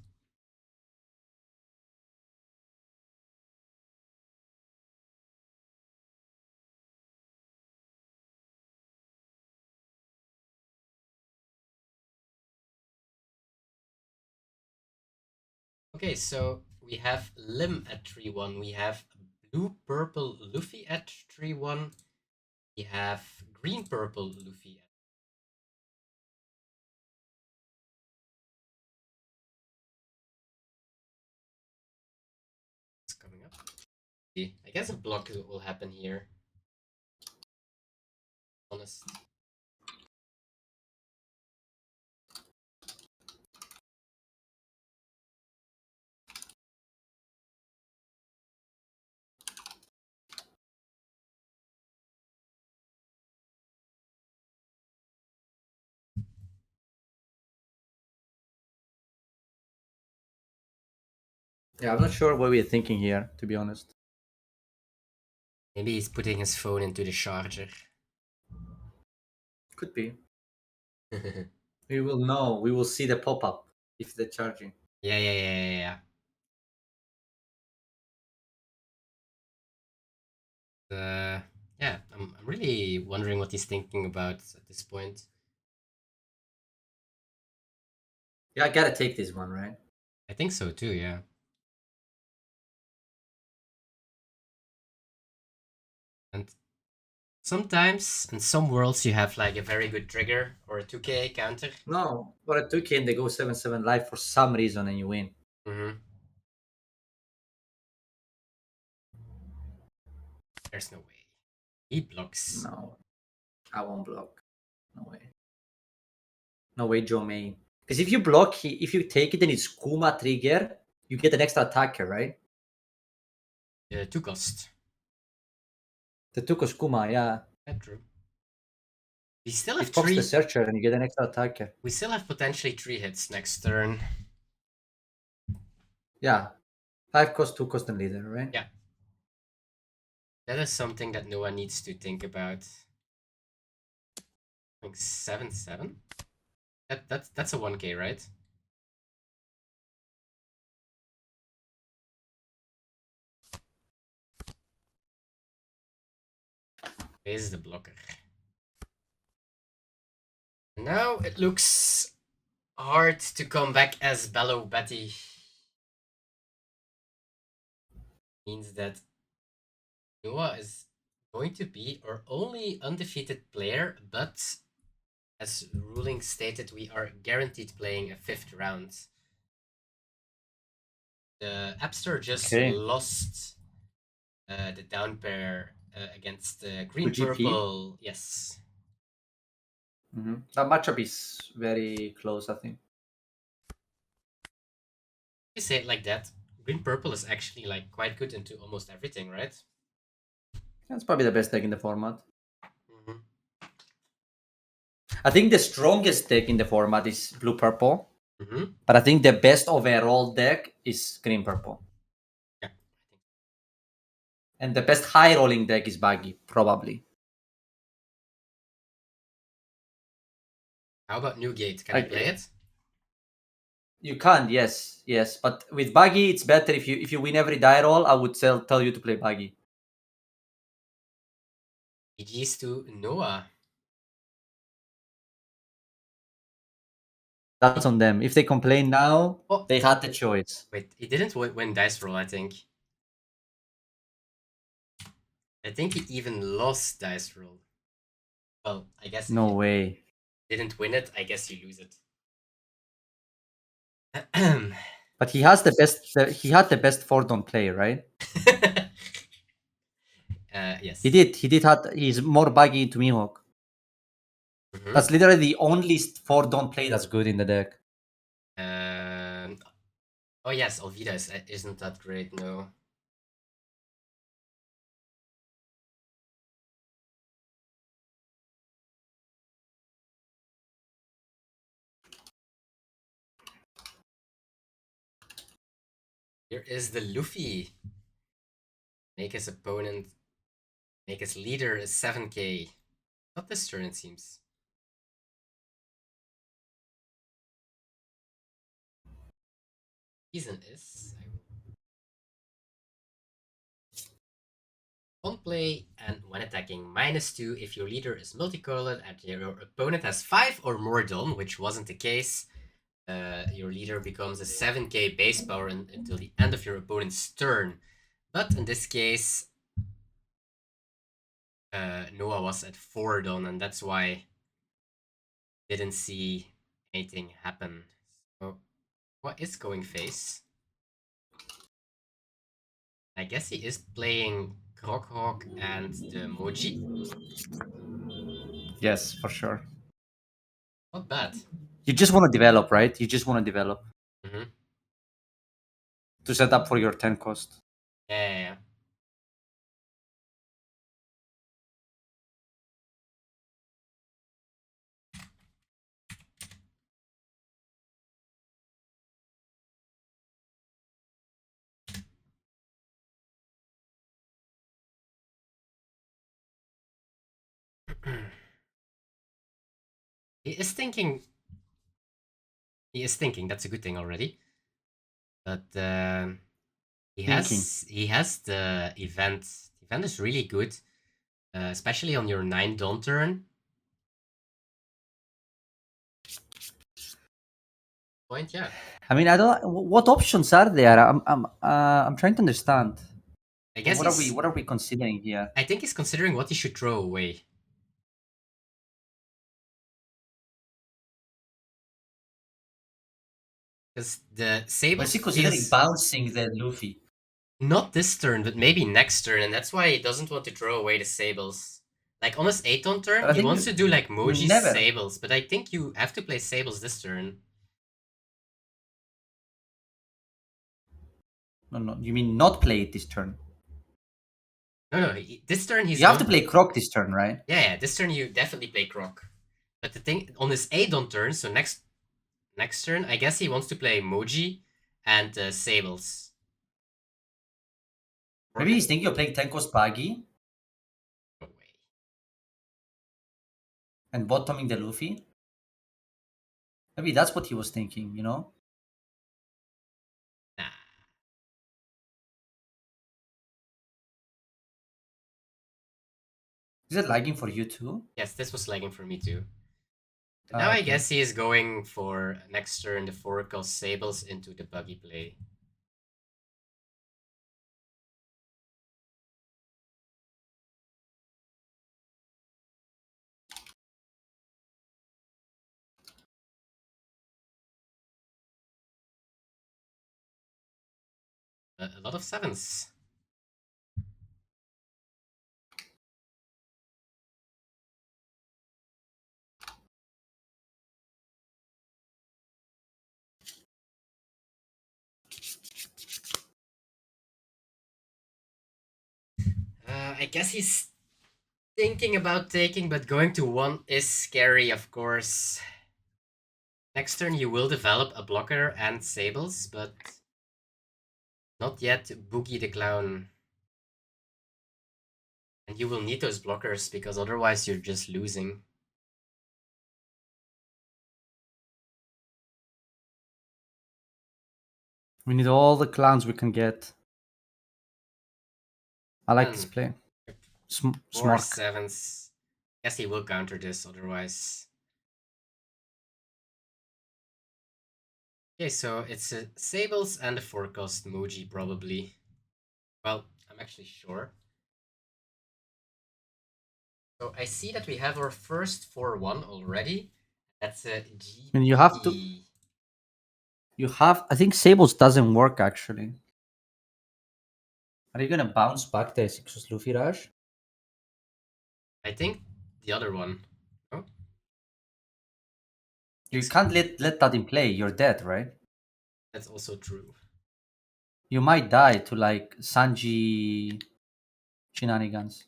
Okay, so we have Lim at 3-1. We have blue-purple Luffy at 3-1. We have green-purple Luffy. It's coming up. I guess a block will happen here. Honest. Yeah, I'm not sure what we're thinking here, to be honest. Maybe he's putting his phone into the charger. Could be. We will know. We will see the pop-up if they're charging. Yeah. Yeah, I'm really wondering what he's thinking about at this point. Yeah, I gotta take this one, right? I think so too, yeah. And sometimes in some worlds you have like a very good trigger or a 2k counter. No, but at 2K and they go 7-7 live for some reason and you win. There's no way. He blocks. No, I won't block. No way. No way, Joe May. Because if you block, if you take it and it's Kuma trigger, you get an extra attacker, right? 2 cost. The Tukos Kuma, yeah. That's true. We still He have pops the 3. searcher and you get an extra attacker. We still have potentially 3 hits next turn. Yeah. 5 cost, 2 cost and leader, right? Yeah. That is something that Noah needs to think about. I think 7-7? That's a 1k, right? This is the blocker. Now it looks hard to come back as Belo Betty. means that Noah is going to be our only undefeated player, but as ruling stated, we are guaranteed playing a 5th round. The App Store just lost the down pair against green purple. Yes. That matchup is very close, I think. You say it like that. Green purple is actually like quite good into almost everything, right? That's probably the best deck in the format. Mm-hmm. I think the strongest deck in the format is blue purple. Mm-hmm. But I think the best overall deck is green purple. Yeah. And the best high rolling deck is Buggy, probably. How about Newgate? Can I play it? You can, yes. But with Buggy, it's better if you win every die roll. I would tell you to play Buggy. GG's to Noah. That's on them. If they complain now, they had the choice. Wait, he didn't win dice roll, I think. I think he even lost dice roll. Well, I guess no way. Didn't win it, I guess you lose it. But he has the best. He had the best 4-don't play, right? Yes. He did. He's more Buggy into Mihawk. Mm-hmm. That's literally the only 4-don't play that's good in the deck. Oh yes, Alvida isn't that great, no. Here is the Luffy. Make his leader a 7k. Not this turn, it seems. Reason is on play and when attacking -2 if your leader is multicolored and your opponent has 5 or more done, which wasn't the case. Your leader becomes a 7k base power until the end of your opponent's turn. But in this case, Noah was at 4 done, and that's why didn't see anything happen. So, what is going face? I guess he is playing Crochawk and the Moji. Yes, for sure. Not bad. You just want to develop, right? You just want to develop. Mm-hmm. To set up for your 10 cost. Yeah. He is thinking. That's a good thing already. But he has the event. The event is really good, especially on your 9 dawn turn. Point, yeah. I mean, I don't. What options are there? I'm trying to understand. I guess what are we considering here? I think he's considering what he should throw away. Because the Sable. Was he considering bouncing the Luffy? Not this turn, but maybe next turn, and that's why he doesn't want to throw away the Sables. Like on his 8 on turn, he wants to do like Moji Sables, but I think you have to play Sables this turn. No. You mean not play it this turn? No. This turn he's. You have to play Croc this turn, right? Yeah. This turn you definitely play Croc. But the thing on his 8 on turn, so next turn, I guess he wants to play Moji and Sables. Maybe he's thinking of playing 10 cost Buggy. No way. And bottoming the Luffy. Maybe that's what he was thinking, you know? Nah. Is it lagging for you too? Yes, this was lagging for me too. Now I guess he is going for next turn the 4 cost Sables into the Buggy play. A lot of 7s. I guess he's thinking about taking, but going to 1 is scary, of course. Next turn you will develop a blocker and Sables, but not yet Boogie the Clown. And you will need those blockers, because otherwise you're just losing. We need all the clowns we can get. I like this play. More Smart. 7s. Guess he will counter this otherwise. Okay, so it's a Sables and a 4-cost Moji, probably. Well, I'm actually sure. So I see that we have our first 4-1 already. That's a G. And you have to. You have. I think Sables doesn't work actually. Are you gonna bounce back the 6 Luffy Rush? I think the other one. No? You can't let that in play. You're dead, right? That's also true. You might die to like Sanji shenanigans.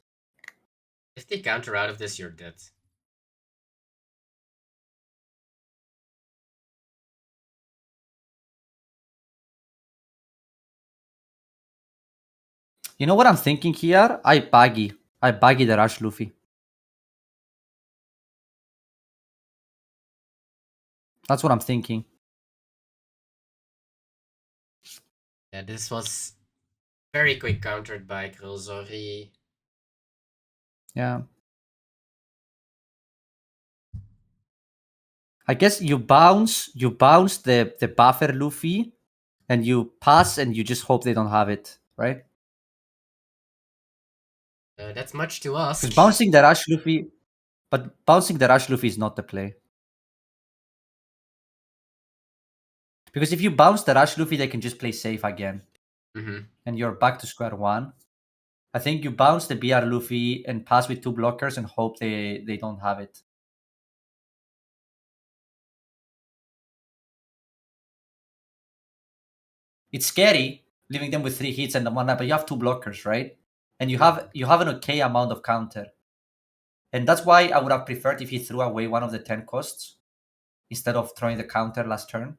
If they counter out of this, you're dead. You know what I'm thinking here? I buggy the Rush Luffy. That's what I'm thinking. Yeah, this was very quick countered by Krillzori. Yeah. I guess you bounce the buffer Luffy, and you pass, and you just hope they don't have it, right? That's much to ask. Because bouncing the Rush Luffy, but bouncing the Rush Luffy is not the play. Because if you bounce the Rush Luffy, they can just play safe again. And you're back to square one. I think you bounce the BR Luffy and pass with 2 blockers and hope they don't have it. It's scary leaving them with 3 hits and the 1 but you have 2 blockers, right? And you have an okay amount of counter. And that's why I would have preferred if he threw away one of the 10 costs instead of throwing the counter last turn.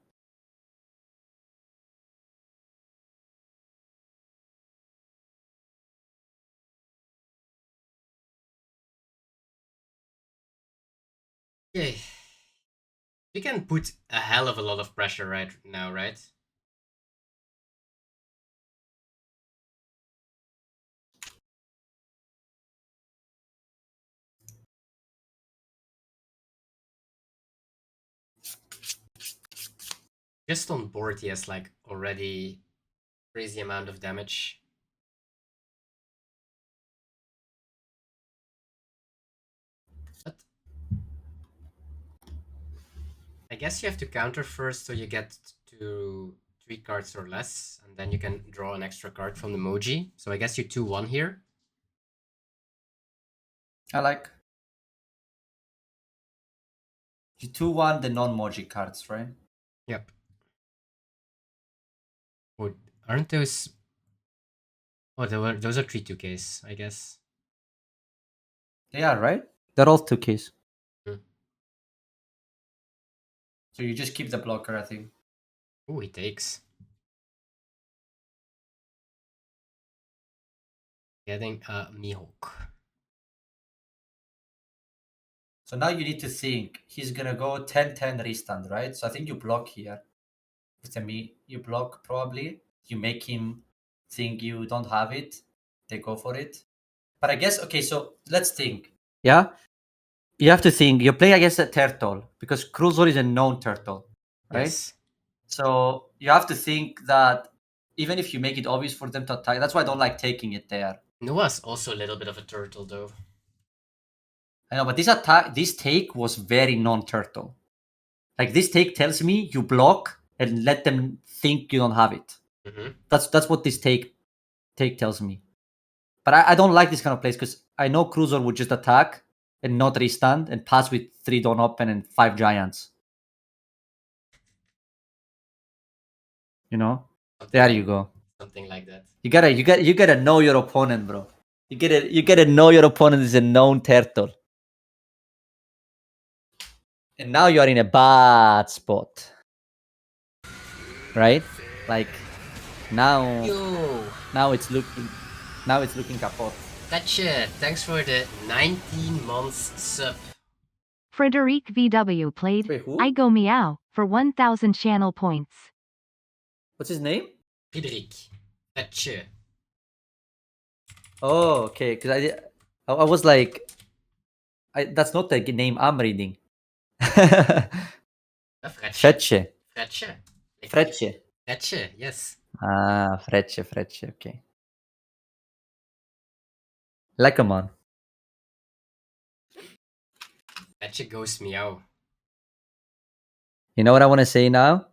Okay. We can put a hell of a lot of pressure right now, right? Just on board, he has like already crazy amount of damage. But I guess you have to counter first, so you get to 3 cards or less, and then you can draw an extra card from the Moji. So I guess you 2-1 here. I like. You 2-1 the non-Moji cards, right? Yep. Oh, aren't those... Oh, those are 3 2Ks, I guess. They are, right? They're all 2Ks. Hmm. So you just keep the blocker, I think. Oh, he takes. Getting a Mihawk. So now you need to think. He's gonna go 10-10 restand, right? So I think you block here. With me, you block probably. You make him think you don't have it. They go for it. But I guess, okay, so let's think. Yeah? You have to think. You're playing against a turtle because Kruzor is a known turtle, right? Yes. So you have to think that even if you make it obvious for them to attack, that's why I don't like taking it there. Noah's also a little bit of a turtle, though. I know, but this take was very non-turtle. Like this take tells me you block and let them think you don't have it. That's what this take tells me. But I don't like this kind of plays because I know Cruiser would just attack and not restand and pass with 3 Dawn Open and 5 Giants. You know? There you go. Something like that. You gotta know your opponent, bro. You gotta know your opponent is a known turtle. And now you are in a bad spot. Right? Like now it's looking kaput. Thatcher, thanks for the 19 months sub. Frederic VW played Wait, who? I Go Meow for 1000 channel points. What's his name? Friedrich. Thatcher. Oh, okay. Because I was like, that's not the name I'm reading. Frecce. Frecce. Frecce. Frecce, yes. Ah, Frecce. Okay. Like a man. Frecce goes meow. You know what I want to say now?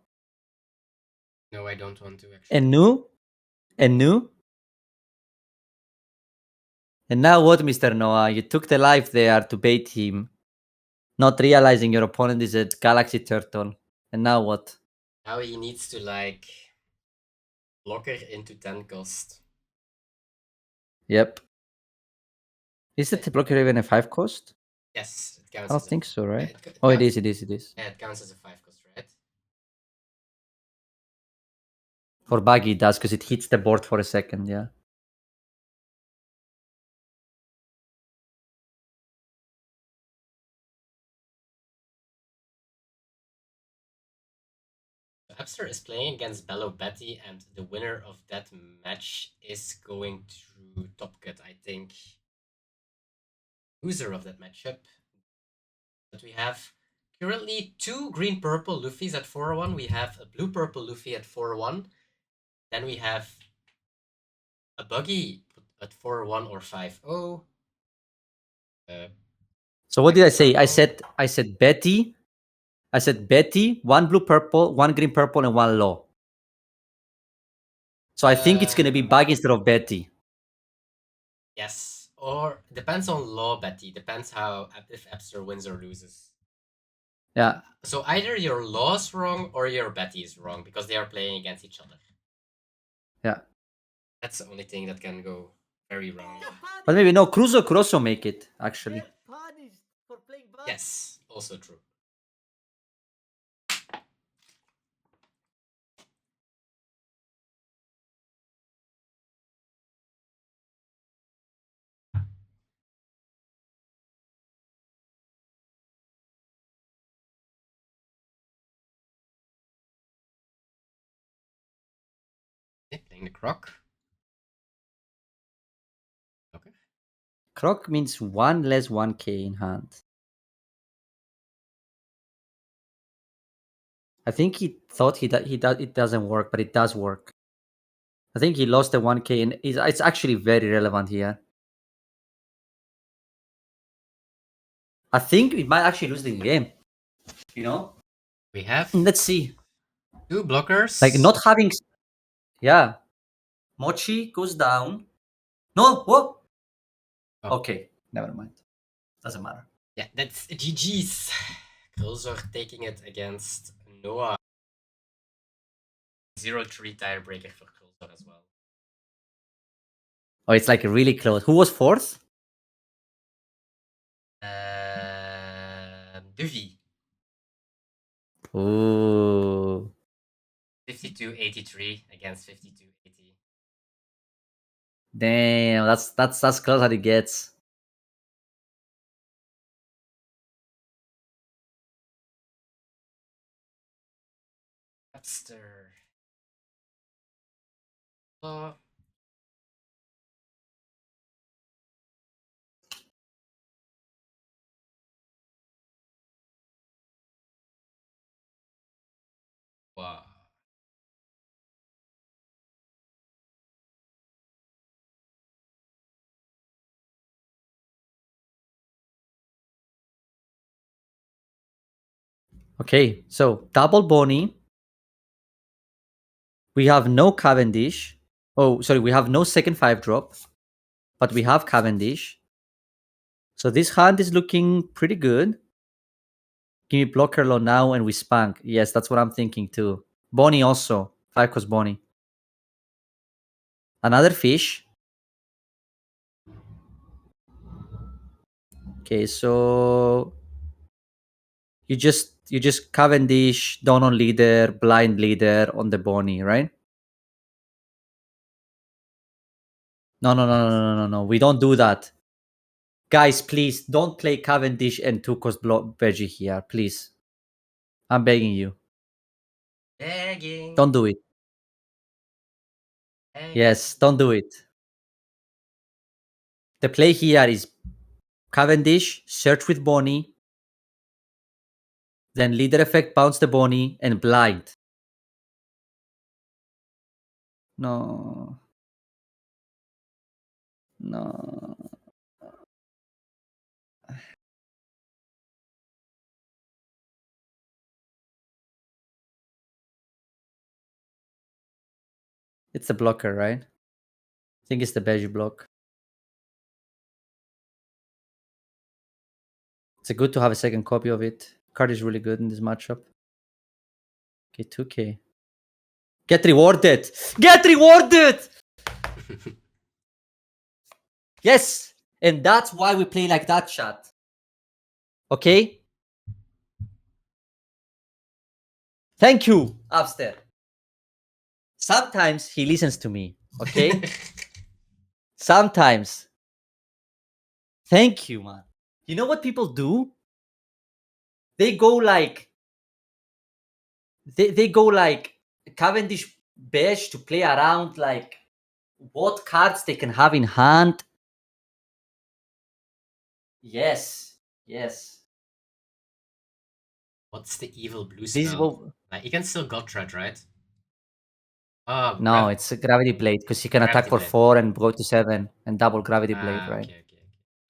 No, I don't want to actually. Enu. And now what, Mr. Noah? You took the life there to bait him, not realizing your opponent is a galaxy turtle. And now what? Now he needs to like blocker into 10 cost. Yep. Is it blocker even a 5 cost? Yes, it counts. I don't think so, right? Yeah, It is. Yeah, it counts as a 5 cost, right? For Buggy, it does because it hits the board for a second, yeah. Epster is playing against Belo Betty, and the winner of that match is going to top cut, I think. Loser of that matchup. But we have currently 2 green-purple Luffys at 4-1. We have a blue-purple Luffy at 4-1. Then we have a Buggy at 4-1 or 5-0. So what did I say? I said Betty. I said Betty, 1 blue purple, 1 green purple, and 1 law. So I think it's gonna be Buggy instead of Betty. Yes, or depends on law, Betty. Depends how if Epster wins or loses. Yeah. So either your law's wrong or your Betty is wrong because they are playing against each other. Yeah. That's the only thing that can go very wrong. But maybe no, Cruzo could also make it, actually. Get punished for playing bad. Yes, also true. Okay, playing the croc. Okay. Croc means 1 less 1k in hand. I think he thought it doesn't work, but it does work. I think he lost the 1k, and it's actually very relevant here. I think we might actually lose the game. You know? We have Let's see. 2 blockers. Like not having, yeah. Mochi goes down. No, what? Oh. Okay, never mind. Doesn't matter. Yeah, that's GG's. Krulzor taking it against Noah. 0-3 tiebreaker for Krulzor as well. Oh, it's like really close. Who was 4th? Duffy. Ooh. 52-83 against 52-80. Damn, that's close as it gets. Epster. Oh. Wow. Okay, so double Bonnie. We have no Cavendish. Oh, sorry, we have no second 5-drop, but we have Cavendish. So this hand is looking pretty good. Give me blocker low now and we spank. Yes, that's what I'm thinking too. Bonnie also. 5 cost Bonnie. Another fish. Okay, so you just Cavendish, down on leader, blind leader on the Bonnie, right? No. We don't do that. Guys, please don't play Cavendish and 2 cost veggie here, please. I'm begging you. Begging. Don't do it. Begging. Yes, don't do it. The play here is Cavendish, search with Bonnie, then leader effect, bounce the Bonnie, and blind. No. No. It's a blocker, right? I think it's the veggie block. It's good to have a second copy of it. Card is really good in this matchup. Okay, 2K. Get rewarded! Get rewarded! Yes! And that's why we play like that, chat. Okay? Thank you, Upster. Sometimes he listens to me, okay? Sometimes. Thank you, man. You know what people do? They go like they go like Cavendish Beige to play around like what cards they can have in hand. Yes. What's the evil blue This is spell? what Like, you can still God Thread, right? Oh, No, it's a Gravity Blade because you can attack Gravity for Blade. 4 and go to 7 and double Gravity Blade, right? Okay.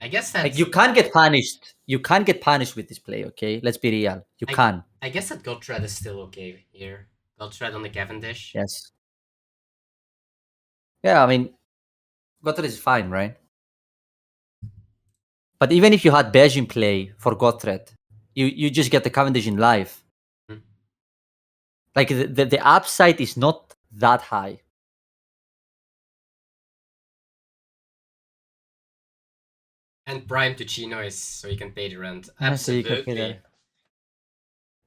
I guess that Like you can't get punished. You can't get punished with this play, okay? Let's be real. You can. I guess that God Thread is still okay here. God Thread on the Cavendish. Yes. Yeah, I mean, Gothred is fine, right? But even if you had Beige in play for Gothred, you just get the Cavendish in life. Hmm. Like the upside is not that high. And Prime to Chinoize so you can pay the rent. Yeah, so you can pay Absolutely.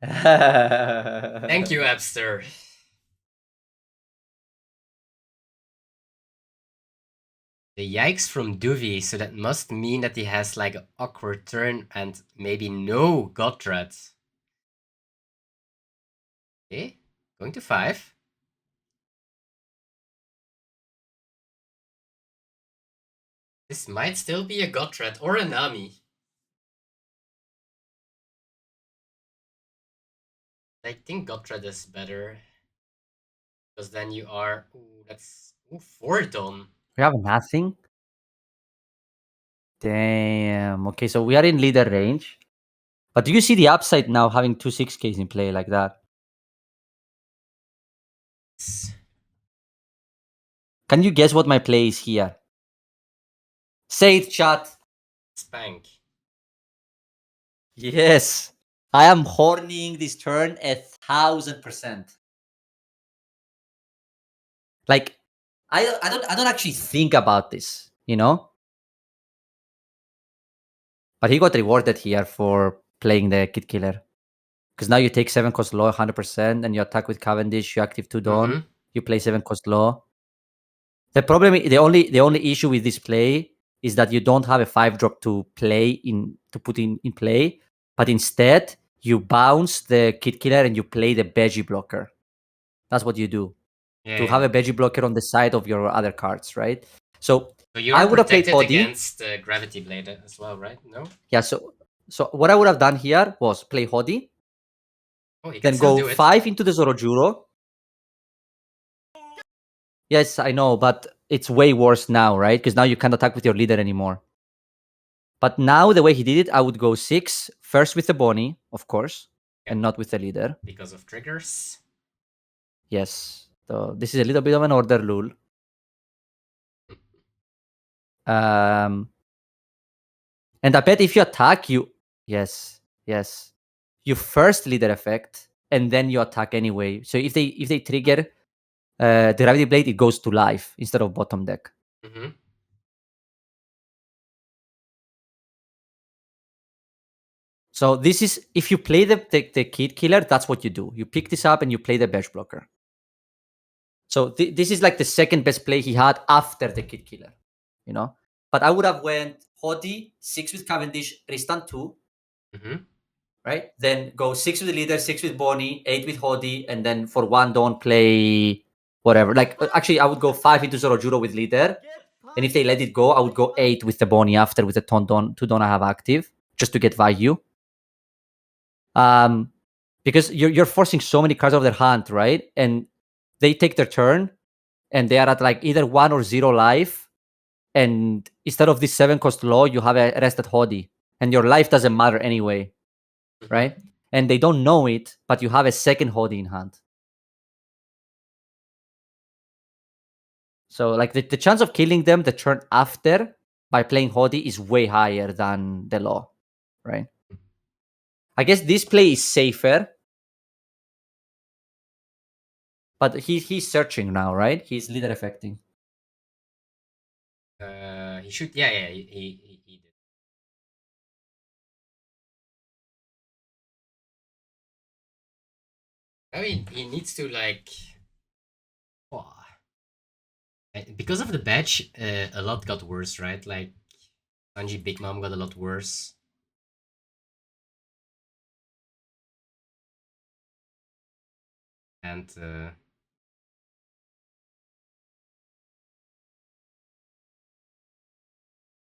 that. Thank you, Abster. The yikes from Duvy, so that must mean that he has like an awkward turn and maybe no God Thread. Okay, going to 5. This might still be a God Thread or a Nami. I think God Thread is better. Because then you are... Ooh, that's... Ooh, 4 done. We have nothing? Damn. Okay, so we are in leader range. But do you see the upside now having 2 6Ks in play like that? Can you guess what my play is here? Say it, chat. Spank. Yes. I am horning this turn 1000%. Like, I don't actually think about this, you know? But he got rewarded here for playing the Kid Killer. Because now you take 7 cost low 100% and you attack with Cavendish, you active 2 Dawn, you play 7 cost low. The problem, the only issue with this play is that you don't have a 5-drop to put in play, but instead you bounce the Kid Killer and you play the Veggie blocker. That's what you do. To have a Veggie blocker on the side of your other cards, right? So you're I would have played protected Body. against the Gravity Blade as well, right? No? Yeah, so what I would have done here was play Hodi, Oh, you can then still go do it. 5 into the Zorojuro. Yes, I know, but it's way worse now, right? Because now you can't attack with your leader anymore. But now the way he did it, I would go 6 first with the Bonnie, of course, and not with the leader. Because of triggers. Yes. So this is a little bit of an order lul. And I bet if you attack, yes, you first leader effect, and then you attack anyway. So if they trigger the Gravity Blade, it goes to life instead of bottom deck. Mm-hmm. So this is, if you play the Kid Killer, that's what you do. You pick this up and you play the Bash Blocker. So this is like the second best play he had after the Kid Killer, you know? But I would have went Hodi, 6 with Cavendish, Ristan 2, Mm-hmm. right? Then go 6 with the leader, 6 with Bonnie, 8 with Hodi, and then for 1 don't play whatever. Like, actually, I would go 5 into Zorojuro with leader. And if they let it go, I would go 8 with the Bonnie after with the 2 don't I have active, just to get value. Because you're forcing so many cards out of their hand, right? And they take their turn, and they are at like either 1 or 0 life. And instead of this 7-cost law, you have a rested Hodi, and your life doesn't matter anyway, right? And they don't know it, but you have a second Hodi in hand. So like the chance of killing them the turn after by playing Hodi is way higher than the law, right? I guess this play is safer. But he's searching now, right? He's leader affecting. He should. Yeah. He did. I mean, he needs to like. Oh. Because of the badge, a lot got worse, right? Like Sanji Big Mom got a lot worse. And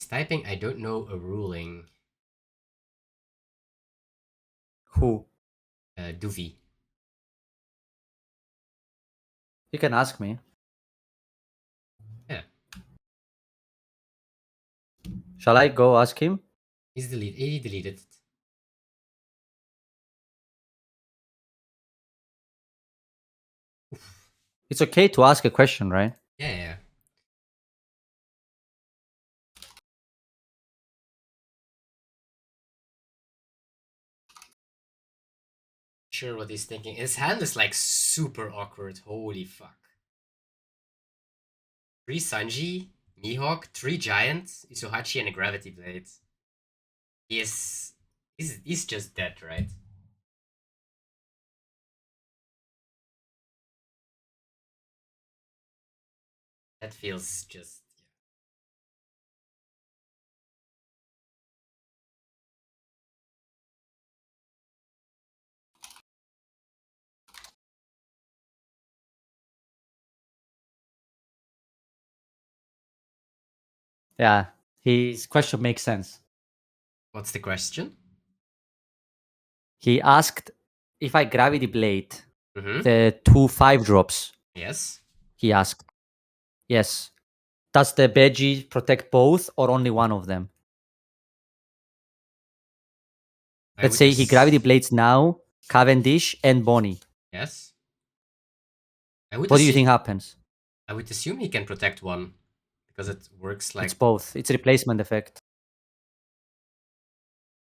typing, I don't know a ruling. Who? Doofy. You can ask me. Yeah. Shall I go ask him? He deleted it. It's okay to ask a question, right? Yeah. Sure what he's thinking. His hand is like super awkward. Holy fuck. 3 Sanji, Mihawk, 3 Giants, Isuhachi, and a Gravity Blade. He's just dead, right? That feels just. Yeah. His question makes sense. What's the question? He asked if I Gravity Blade Mm-hmm. the 2 5-drops. Yes. He asked. Yes. Does the Beji protect both or only one of them? Let's say he Gravity Blades now, Cavendish, and Bonnie. Yes. What do you think happens? I would assume he can protect one. Because it works like. It's both. It's replacement effect.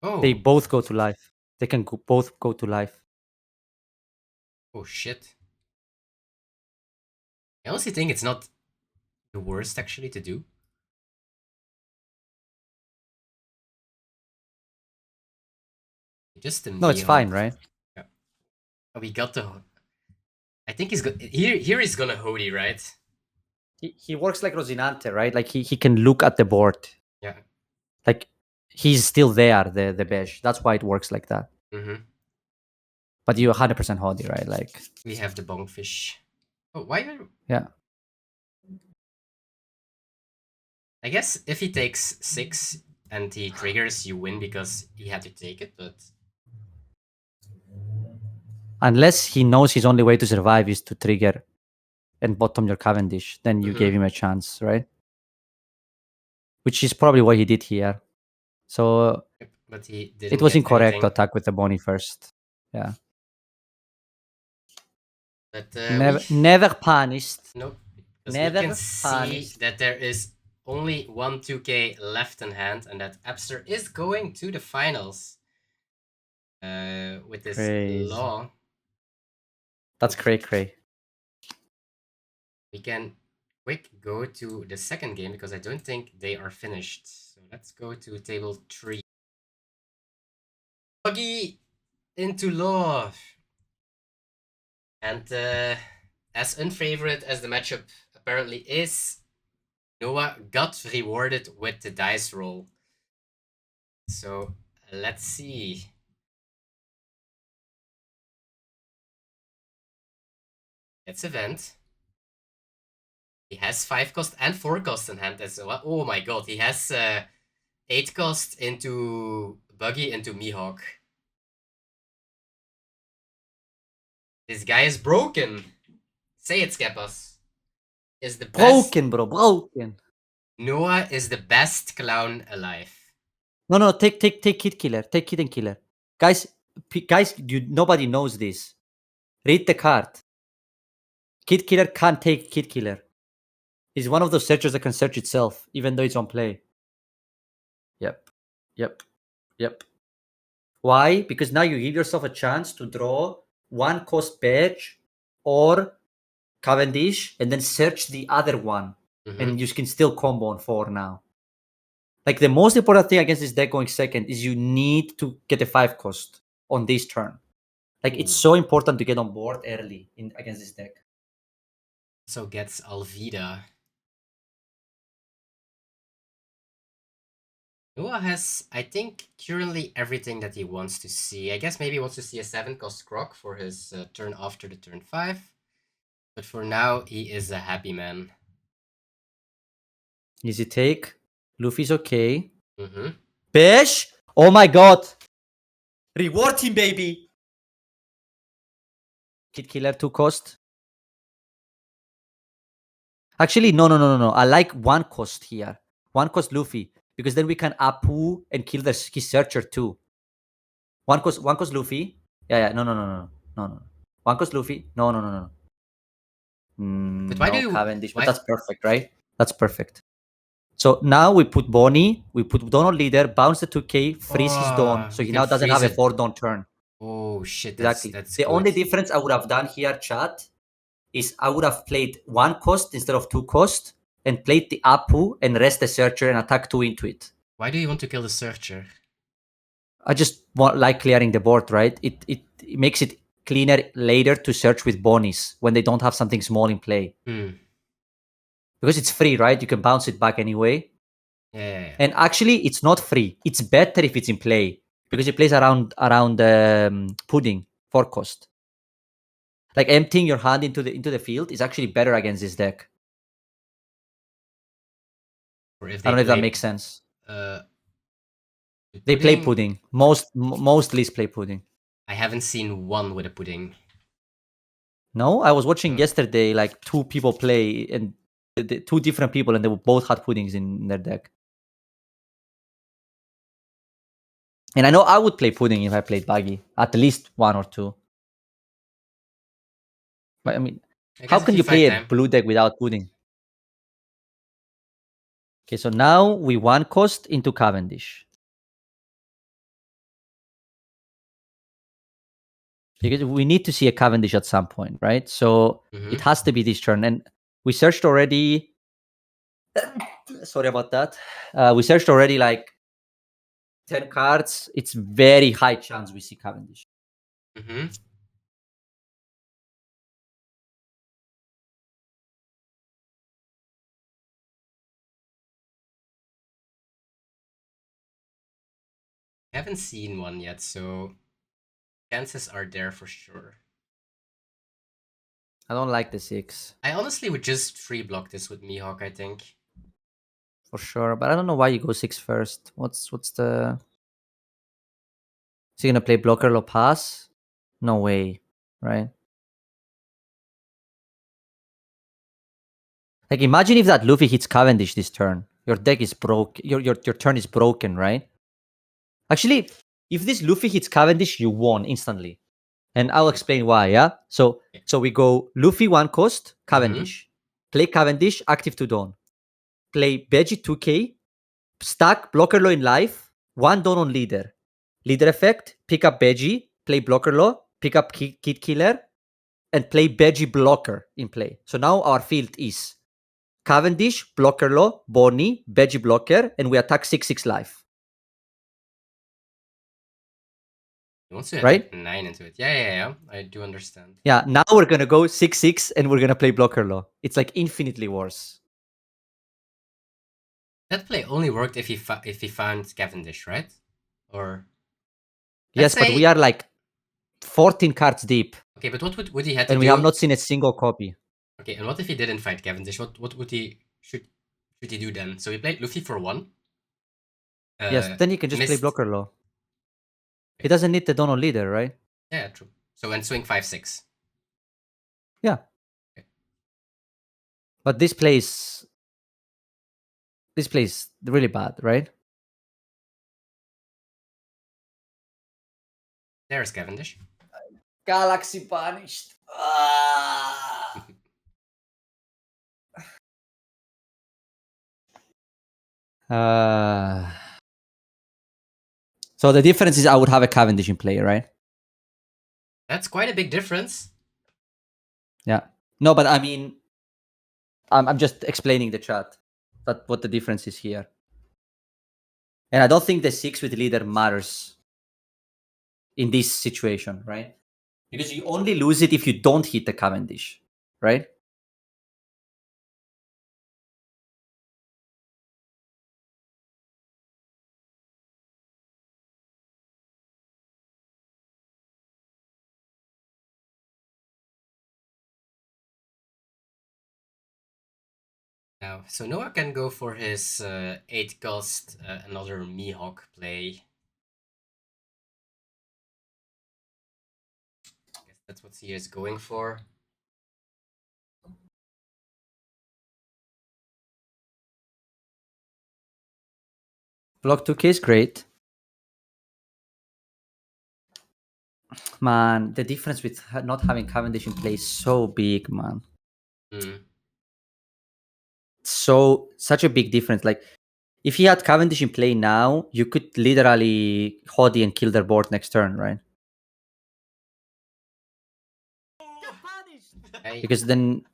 Oh. They both go to life. They can both go to life. Oh shit. I honestly think it's not the worst actually to do. Just the No, it's fine, right? Yeah. We got the. I think he's here he's gonna Hodi, right? He works like Rosinante, right? Like he can look at the board. Yeah. Like he's still there, the Besh. That's why it works like that. Mm-hmm. But you 100% Hodi, right? Like we have the bonkfish. Oh, why? Yeah. I guess if he takes 6 and he triggers, you win because he had to take it, but. Unless he knows his only way to survive is to trigger and bottom your Cavendish, then you gave him a chance, right? Which is probably what he did here. So but he didn't. It was incorrect anything. to attack with the Bonnie first. Yeah. But never punished. Nope. Because Never we can see punished. that there is only one 2K left in hand, and that Epster is going to the finals with this Crazy. law. That's cray. We can quick go to the second game because I don't think they are finished. So let's go to table 3. Buggy into law. And as unfavorite as the matchup apparently is, Noah got rewarded with the dice roll. So let's see. It's event. He has 5 cost and 4 cost in hand as well. Oh my god, he has 8 cost into Buggy into Mihawk. This guy is broken. Say it, Skeppas. Is the best. Broken, bro. Broken. Noah is the best clown alive. No. Take Kid Killer. Take Kid and Killer. Guys, nobody knows this. Read the card. Kid Killer can't take Kid Killer. He's one of those searchers that can search itself, even though it's on play. Yep. Why? Because now you give yourself a chance to draw 1 cost badge or Cavendish and then search the other one. And you can still combo on 4 now. Like, the most important thing against this deck going second is you need to get a 5 cost on this turn. Like, it's so important to get on board early against this deck. So gets Alvida. Noah has, I think, currently everything that he wants to see. I guess maybe he wants to see a 7 cost Croc for his turn after the turn 5. But for now, he is a happy man. Easy take. Luffy's okay. Bish! Oh my god! Reward him, baby! Kid Killer 2 cost. Actually, no. I like 1 cost here. 1 cost Luffy. Because then we can Apu and kill his searcher too. 1 cost Luffy. Yeah. No. 1 cost Luffy. No. But why do Cavendish? But that's perfect, right? That's perfect. So now we put Bonnie, we put Donald leader, bounce the 2K, freeze his Dawn. So he now doesn't have a 4 Dawn turn. Oh shit, Exactly. That's the good. only difference I would have done here, chat, is I would have played 1 cost instead of 2 cost and played the Apu and rest the searcher and attack 2 into it. Why do you want to kill the searcher? I just like clearing the board, right? It makes it cleaner later to search with Bonnies when they don't have something small in play. Because it's free, right? You can bounce it back anyway. Yeah. And actually, it's not free. It's better if it's in play because it plays around Pudding 4 cost. Like, emptying your hand into the field is actually better against this deck. I don't know if that makes sense. They play Pudding. Most lists play Pudding. I haven't seen one with a Pudding. No, I was watching yesterday, like 2 people play, and 2 different people, and they both had Puddings in their deck. And I know I would play Pudding if I played Buggy. At least 1 or 2. But I mean, how can you play a blue deck without Pudding? Okay, so now we 1 cost into Cavendish. Because we need to see a Cavendish at some point, right? So it has to be this turn. And we searched already. Sorry about that. We searched already like 10 cards. It's very high chance we see Cavendish. I haven't seen one yet, so chances are there for sure. I don't like the 6. I honestly would just free block this with Mihawk, I think. For sure, but I don't know why you go 6 first. What's the... Is he gonna play blocker low pass? No way, right? Like, imagine if that Luffy hits Cavendish this turn. Your deck is broke. Your turn is broken, right? Actually, if this Luffy hits Cavendish, you won instantly. And I'll explain why, yeah? So we go Luffy 1 cost, Cavendish. Play Cavendish, active to Dawn. Play Veggie 2k, stack Blocker Law in life, 1 Dawn on leader. Leader effect, pick up Veggie, play Blocker Law, pick up Kid Killer, and play Veggie Blocker in play. So now our field is Cavendish, Blocker Law, Bonnie, Veggie Blocker, and we attack 6/6 life. He wants to attack Right? 9 into it. Yeah. I do understand. Yeah, now we're gonna go 6/6 and we're gonna play Blocker Law. It's like infinitely worse. That play only worked if he found Cavendish, right? Or Yes, but we are like 14 cards deep. Okay, but what would he have to do? And we have not seen a single copy. Okay, and what if he didn't fight Cavendish? What would he should he do then? So he played Luffy for 1. Yes, then he can just play missed- Blocker Law. He doesn't need the Donald leader, right? Yeah, true. So and swing 5/6. Yeah. Okay. But this plays really bad, right? There's Cavendish. Galaxy punished. So the difference is I would have a Cavendish in play, right? That's quite a big difference. Yeah. No, but I mean, I'm just explaining the chat. That what the difference is here. And I don't think the 6 with leader matters in this situation, right? Because you only lose it if you don't hit the Cavendish, right? Now, so Noah can go for his 8 cost, another Mihawk play. I guess that's what he is going for. Block 2k is great. Man, the difference with not having Cavendish in play is so big, man. Such a big difference. Like, if he had Cavendish in play now, you could literally Hoddy and kill their board next turn, right? Because then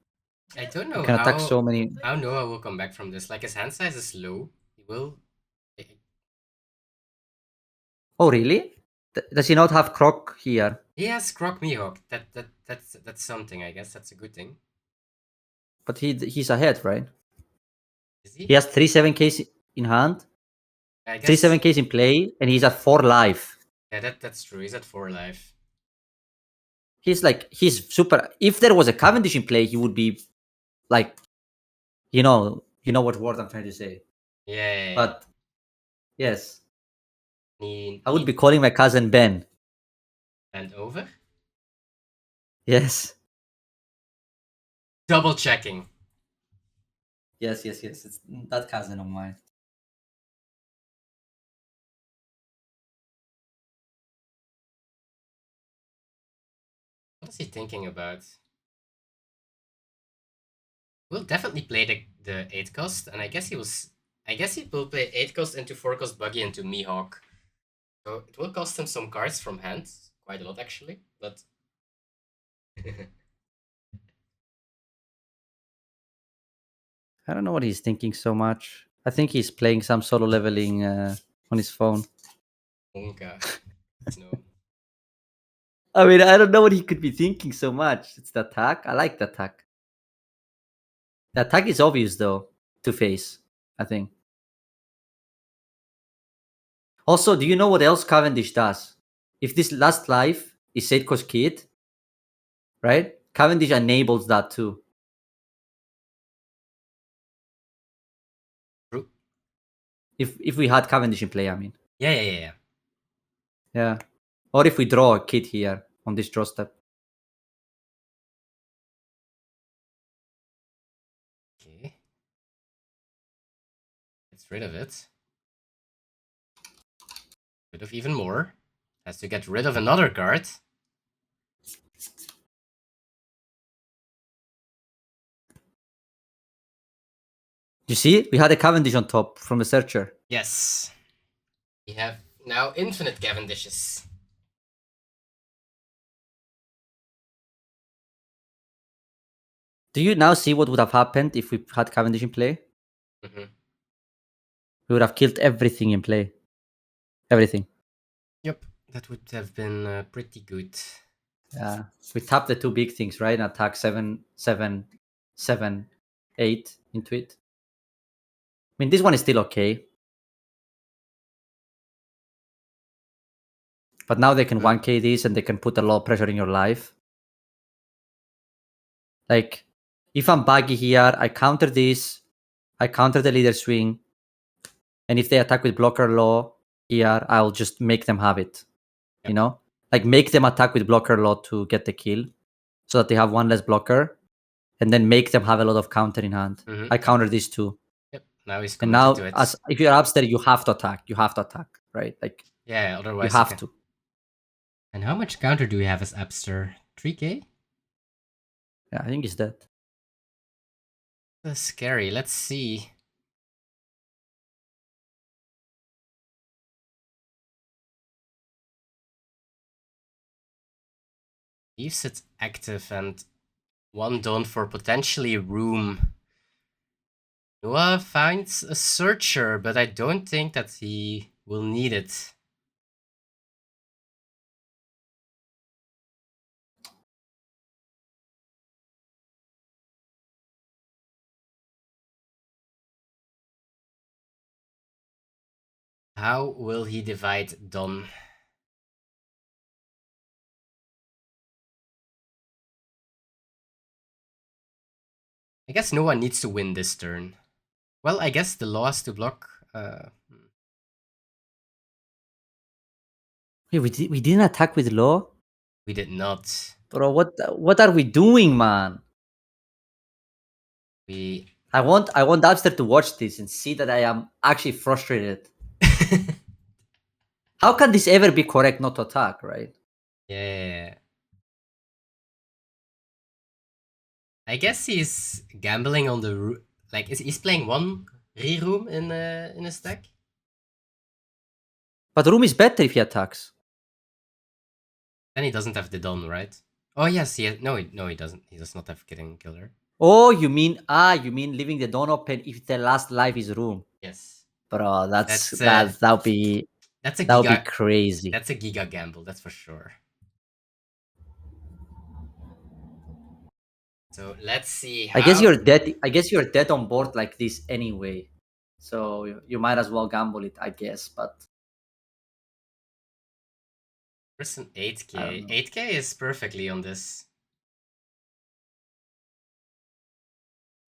I don't know you can attack so many. how Noah will come back from this. Like, his hand size is low. He will. Oh, really? Does he not have Croc here? He has Croc Mihawk. That's something, I guess. That's a good thing. But he's ahead, right? Is he? He has 3/7ks in hand, I guess 3/7ks in play, and he's at 4 life. Yeah, that's true. He's at 4 life. He's super. If there was a Cavendish in play, he would be like, you know what word I'm trying to say. Yeah. But yes, I would be calling my cousin Ben. And over? Yes. Double checking. Yes. It's that cousin of mine. What is he thinking about? We'll definitely play the 8 cost, and I guess he will play 8 cost into 4 cost Buggy into Mihawk. So it will cost him some cards from hand. Quite a lot actually, but I don't know what he's thinking so much. I think he's playing some solo leveling on his phone. Onka. No. I mean, I don't know what he could be thinking so much. It's the attack. I like the attack. The attack is obvious though to face, I think. Also, do you know what else Cavendish does? If this last life is Seiko's kid, right? Cavendish enables that too. True. If we had Cavendish in play, I mean. Yeah. Yeah. Or if we draw a kid here on this draw step. Okay. Gets rid of it. Rid of even more. Has to get rid of another card. You see, we had a Cavendish on top from the searcher. Yes. We have now infinite Cavendishes. Do you now see what would have happened if we had Cavendish in play? Mm-hmm. We would have killed everything in play. Everything. Yep, that would have been pretty good. Yeah, we tapped the two big things, right? And attack 7, 7, 7, 8 into it. I mean, this one is still okay. But now they can 1k this and they can put a lot of pressure in your life. Like, if I'm Buggy here, I counter this, I counter the leader swing, and if they attack with blocker law here, I'll just make them have it. Yep. You know? Like, make them attack with blocker law to get the kill, so that they have one less blocker, and then make them have a lot of counter in hand. Mm-hmm. I counter these two. Yep, now he's And committed now, to it. as if you're upstairs, you have to attack. You have to attack, right? Like, yeah, otherwise you have to. And how much counter do we have as Abster? 3k? Yeah, I think he's dead. That's scary. Let's see. Leaves it active and one done for potentially room. Noah finds a searcher, but I don't think that he will need it. How will he divide Don? I guess no one needs to win this turn. Well, I guess the law has to block. Hey, we didn't attack with law? We did not. Bro, what are we doing, man? I want Dabster to watch this and see that I am actually frustrated. How can this ever be correct not to attack, right? Yeah. I guess he's gambling on the like he's playing one re-room in his deck. But room is better if he attacks. Then he doesn't have the Don, right? Oh yes, no he doesn't. He does not have Killing Killer. Oh, you mean leaving the Dawn open if the last life is room? Yes. Bro, that'll be crazy. That's a giga gamble, that's for sure. So let's see. I guess you're dead. I guess you're dead on board like this anyway. So you might as well gamble it, I guess. But there's an 8k. 8k is perfectly on this.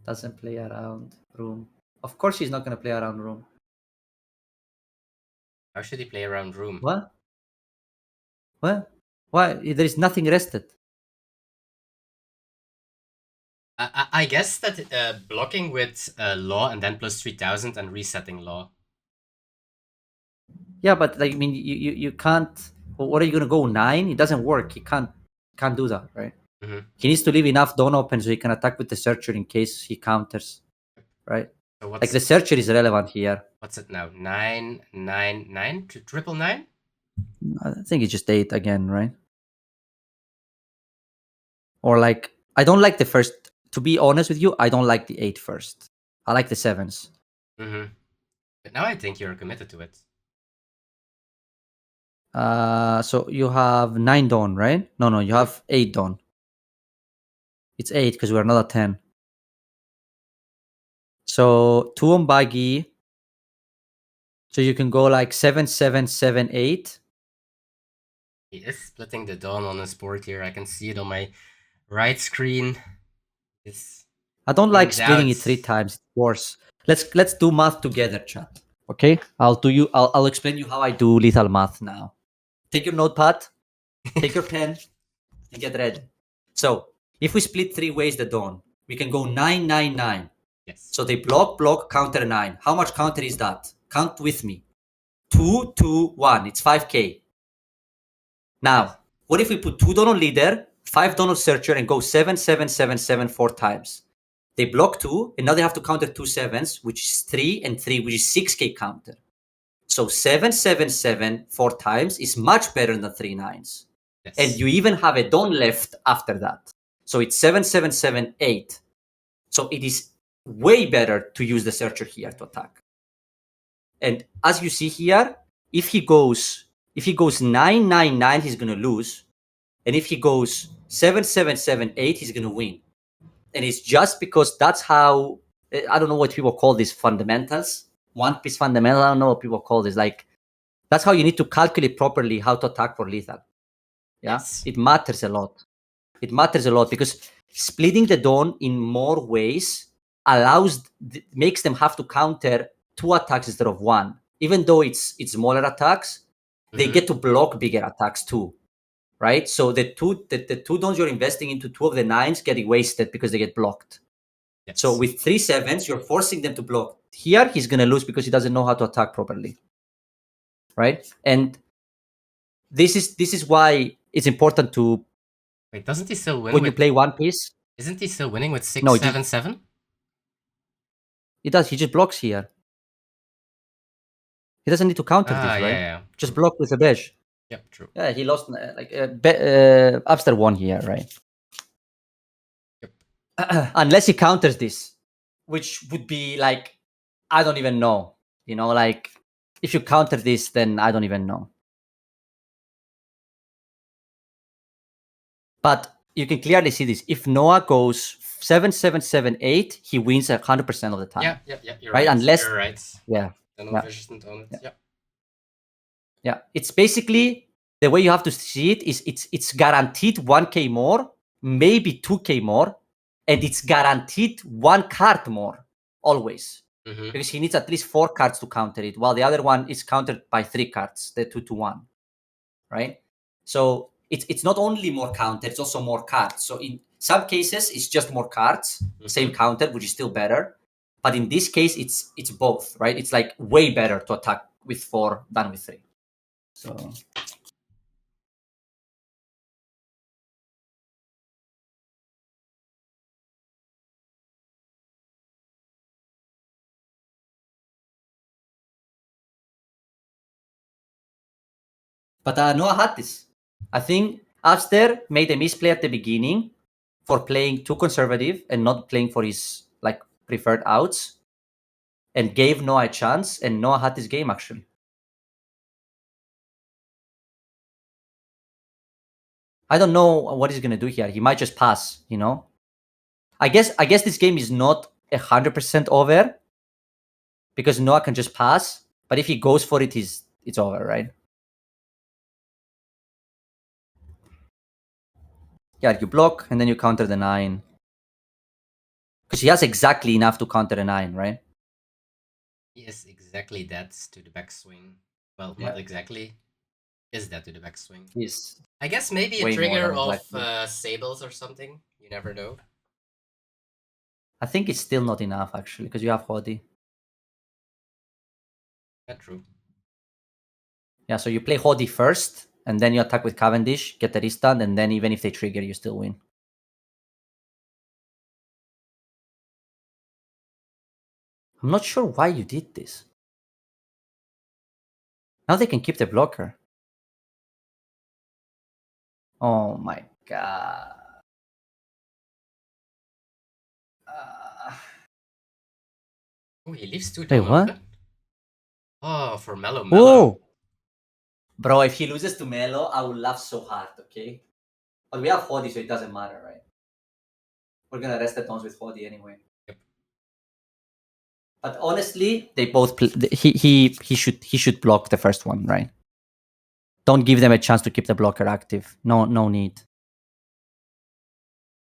Doesn't play around room. Of course he's not gonna play around room. How should he play around room? What? What? Why? There is nothing rested. I guess that blocking with law and then plus 3000 and resetting law. Yeah, but like I mean, you can't. What are you gonna go 9? It doesn't work. He can't do that, right? Mm-hmm. He needs to leave enough Dawn open so he can attack with the Searcher in case he counters, right? So like the Searcher is relevant here. What's it now? 999 to 999? I think it's just 8 again, right? Or like I don't like the first. To be honest with you, I don't like the 8 first. I like the 7s. Mm-hmm. But now I think you're committed to it. So you have 9 Dawn, right? No, you have 8 Dawn. It's 8 because we're not at 10. So 2 on Buggy. So you can go like 7, 7, 7, 8. He is splitting the Dawn on his board here. I can see it on my right screen. I don't like splitting it 3 times. It's worse. Let's do math together, chat. Okay? I'll explain you how I do lethal math now. Take your notepad, take your pen, and get ready. So if we split 3 ways the Dawn, we can go 9, 9, 9. Yes. So they block, counter 9. How much counter is that? Count with me. 2, 2, 1. It's 5k. Now, what if we put 2 Dawn on leader, 5 Donald Searcher and go 7, 7, 7, 7 4 times. They block 2, and now they have to counter 2 7s, which is 3 and 3, which is 6k counter. So 7, 7, 7 4 times is much better than 3 9s. Yes. And you even have a Don left after that. So it's 7, 7, 7, 8. So it is way better to use the Searcher here to attack. And as you see here, if he goes 9, 9, 9, he's going to lose. And if he goes 7, 7, 7, 8, he's going to win. And it's just because that's how, I don't know what people call these fundamentals. One Piece fundamental, I don't know what people call this. Like, that's how you need to calculate properly how to attack for lethal. Yeah, Yes. It matters a lot. It matters a lot because splitting the Dawn in more ways makes them have to counter 2 attacks instead of 1. Even though it's smaller attacks, they get to block bigger attacks too, right? So the two Dawns you're investing into 2 of the 9s getting wasted because they get blocked. Yes. So with 3 7s, you're forcing them to block. Here, he's gonna lose because he doesn't know how to attack properly, right? And this is why it's important to. Wait, doesn't he still win when you play One Piece? Isn't he still winning with 6, No, 7, 7? He does. He just blocks here. He doesn't need to counter this, right? Yeah. Just block with a badge. Yep, true. Yeah, he lost Upster won here, right? Yep. Unless he counters this, which would be like, I don't even know. You know, like if you counter this, then I don't even know. But you can clearly see this. If Noah goes 7, 7, 7, 8, he wins 100% of the time. Yeah, you're right. right. Unless, you're right. yeah. Then Yeah. on it. Yeah. Yeah, it's basically the way you have to see it is it's guaranteed 1k more, maybe 2k more, and it's guaranteed 1 card more always. Mm-hmm. Because he needs at least 4 cards to counter it, while the other one is countered by 3 cards, the 2 to 1, right? So it's not only more counter, it's also more cards. So in some cases, it's just more cards, same counter, which is still better. But in this case, it's both, right? It's like way better to attack with 4 than with 3. So but Noah had this. I think Abster made a misplay at the beginning for playing too conservative and not playing for his like preferred outs, and gave Noah a chance, and Noah had this game actually. I don't know what he's gonna do here. He might just pass, you know. I guess this game is not 100% over because Noah can just pass. But if he goes for it, it's over, right? Yeah, you block and then you counter the 9 because he has exactly enough to counter a 9, right? Yes, exactly that to the backswing. Well, Yeah. not exactly. Is that to the backswing? He's I guess maybe a way more trigger than of exactly. Sables or something. You never know. I think it's still not enough actually because you have Hodi. Not true. Yeah, so you play Hodi first, and then you attack with Cavendish, get the restun, and then even if they trigger, you still win. I'm not sure why you did this. Now they can keep the blocker. Oh my god. Oh, he leaves 2 Wait, Dawn what? open? Oh, for Melo. Whoa! Bro, if he loses to Melo, I will laugh so hard, okay? But we have Hodi, so it doesn't matter, right? We're gonna rest the Dawns with Hodi anyway. Yep. But honestly, they both he should block the first one, right? Don't give them a chance to keep the blocker active. No need.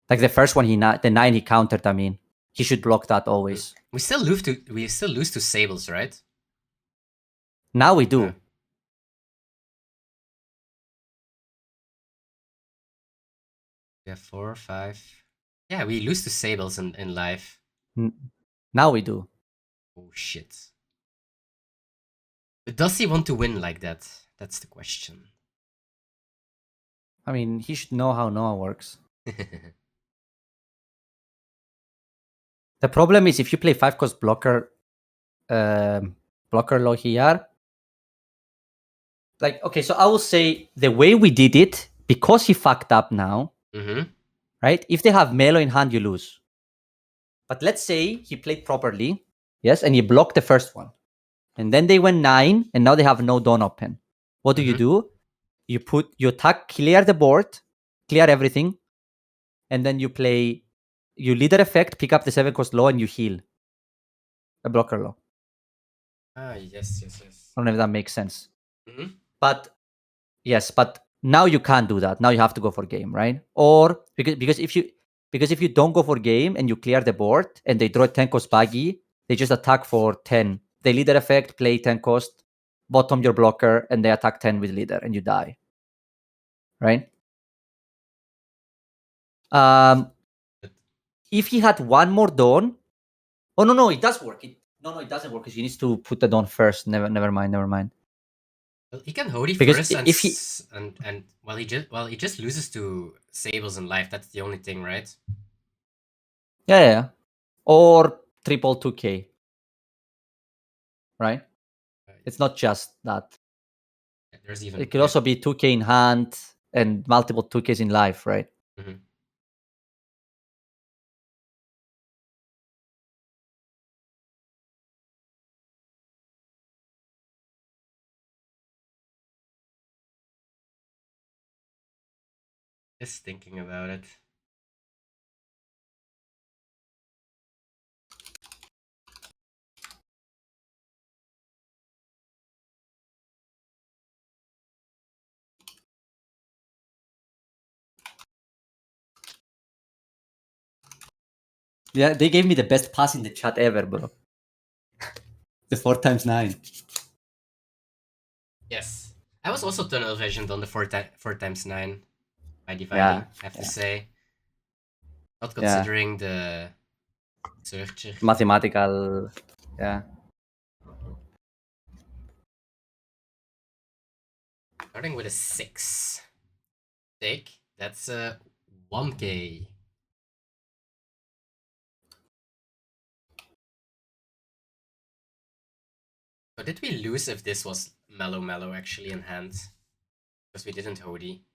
Like the first one, the 9 he countered. I mean, he should block that always. We still lose to Sables, right? Now we do. Yeah. We have 4, 5. Yeah, we lose to Sables in live. Now we do. Oh shit. But does he want to win like that? That's the question. I mean, he should know how Noah works. The problem is if you play 5-cost blocker, blocker law here. Like, okay, so I will say the way we did it, because he fucked up now, right? If they have Melo in hand, you lose. But let's say he played properly, yes, and he blocked the first one. And then they went 9, and now they have no Dawn open. What do? You attack, clear the board, clear everything, and then you play, you leader effect, pick up the 7-cost law, and you heal a blocker law. Ah, yes. I don't know if that makes sense. Mhm. But yes, but now you can't do that. Now you have to go for game, right? Or because if you don't go for game and you clear the board and they draw 10-cost Buggy, they just attack for 10. They leader effect, play 10-cost, bottom your blocker, and they attack 10 with leader, and you die. Right? If he had one more Dawn, oh no, it does work. No, it doesn't work because he needs to put the Dawn first. Never mind. Well, he can Hody Because first, if he- and he just loses to Sables in life. That's the only thing, right? Yeah. Or triple 2K. Right? It's not just that. There's even It could also be 2K in hand and multiple 2Ks in life, right? Mhm. Just thinking about it. Yeah, they gave me the best pass in the chat ever, bro. The 4x9. Yes, I was also tunnel visioned on the 4x9 by dividing. Yeah, I have to say, not Yeah. considering the searcher. Mathematical. Yeah. Starting with a 6. Take. That's 1K. So did we lose if this was Mellow actually in hand? Because we didn't Hody.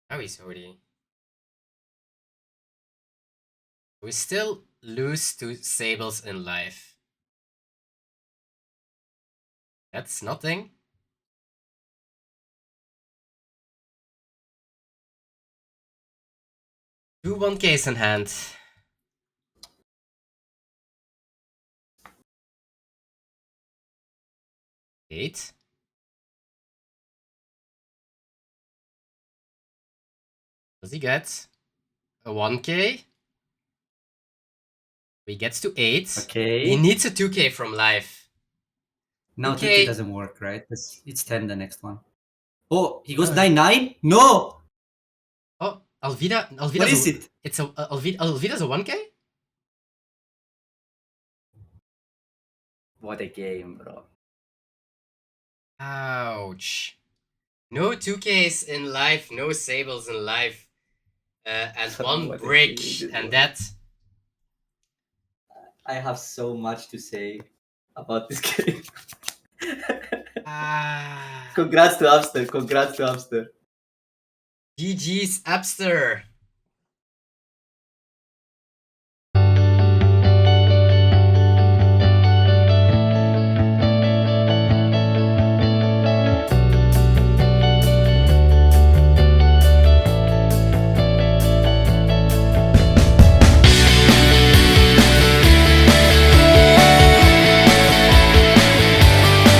Now he's Hody. We still lose to Sables in life. That's nothing. Two 1Ks in hand. Eight. Does he get a 1K? He gets to 8. Okay. He needs a 2K from life. No, 2K 2K doesn't work, right? It's 10 the next one. Oh, he goes Oh. 9-9? No! Oh, Alvida. What is it? It's a Alvida's a 1K? What a game, bro. Ouch. No 2Ks in life, no Sables in life. And one What a brick, game, and bro. that. I have so much to say about this game. Ah. Congrats to Upster. GG's Upster.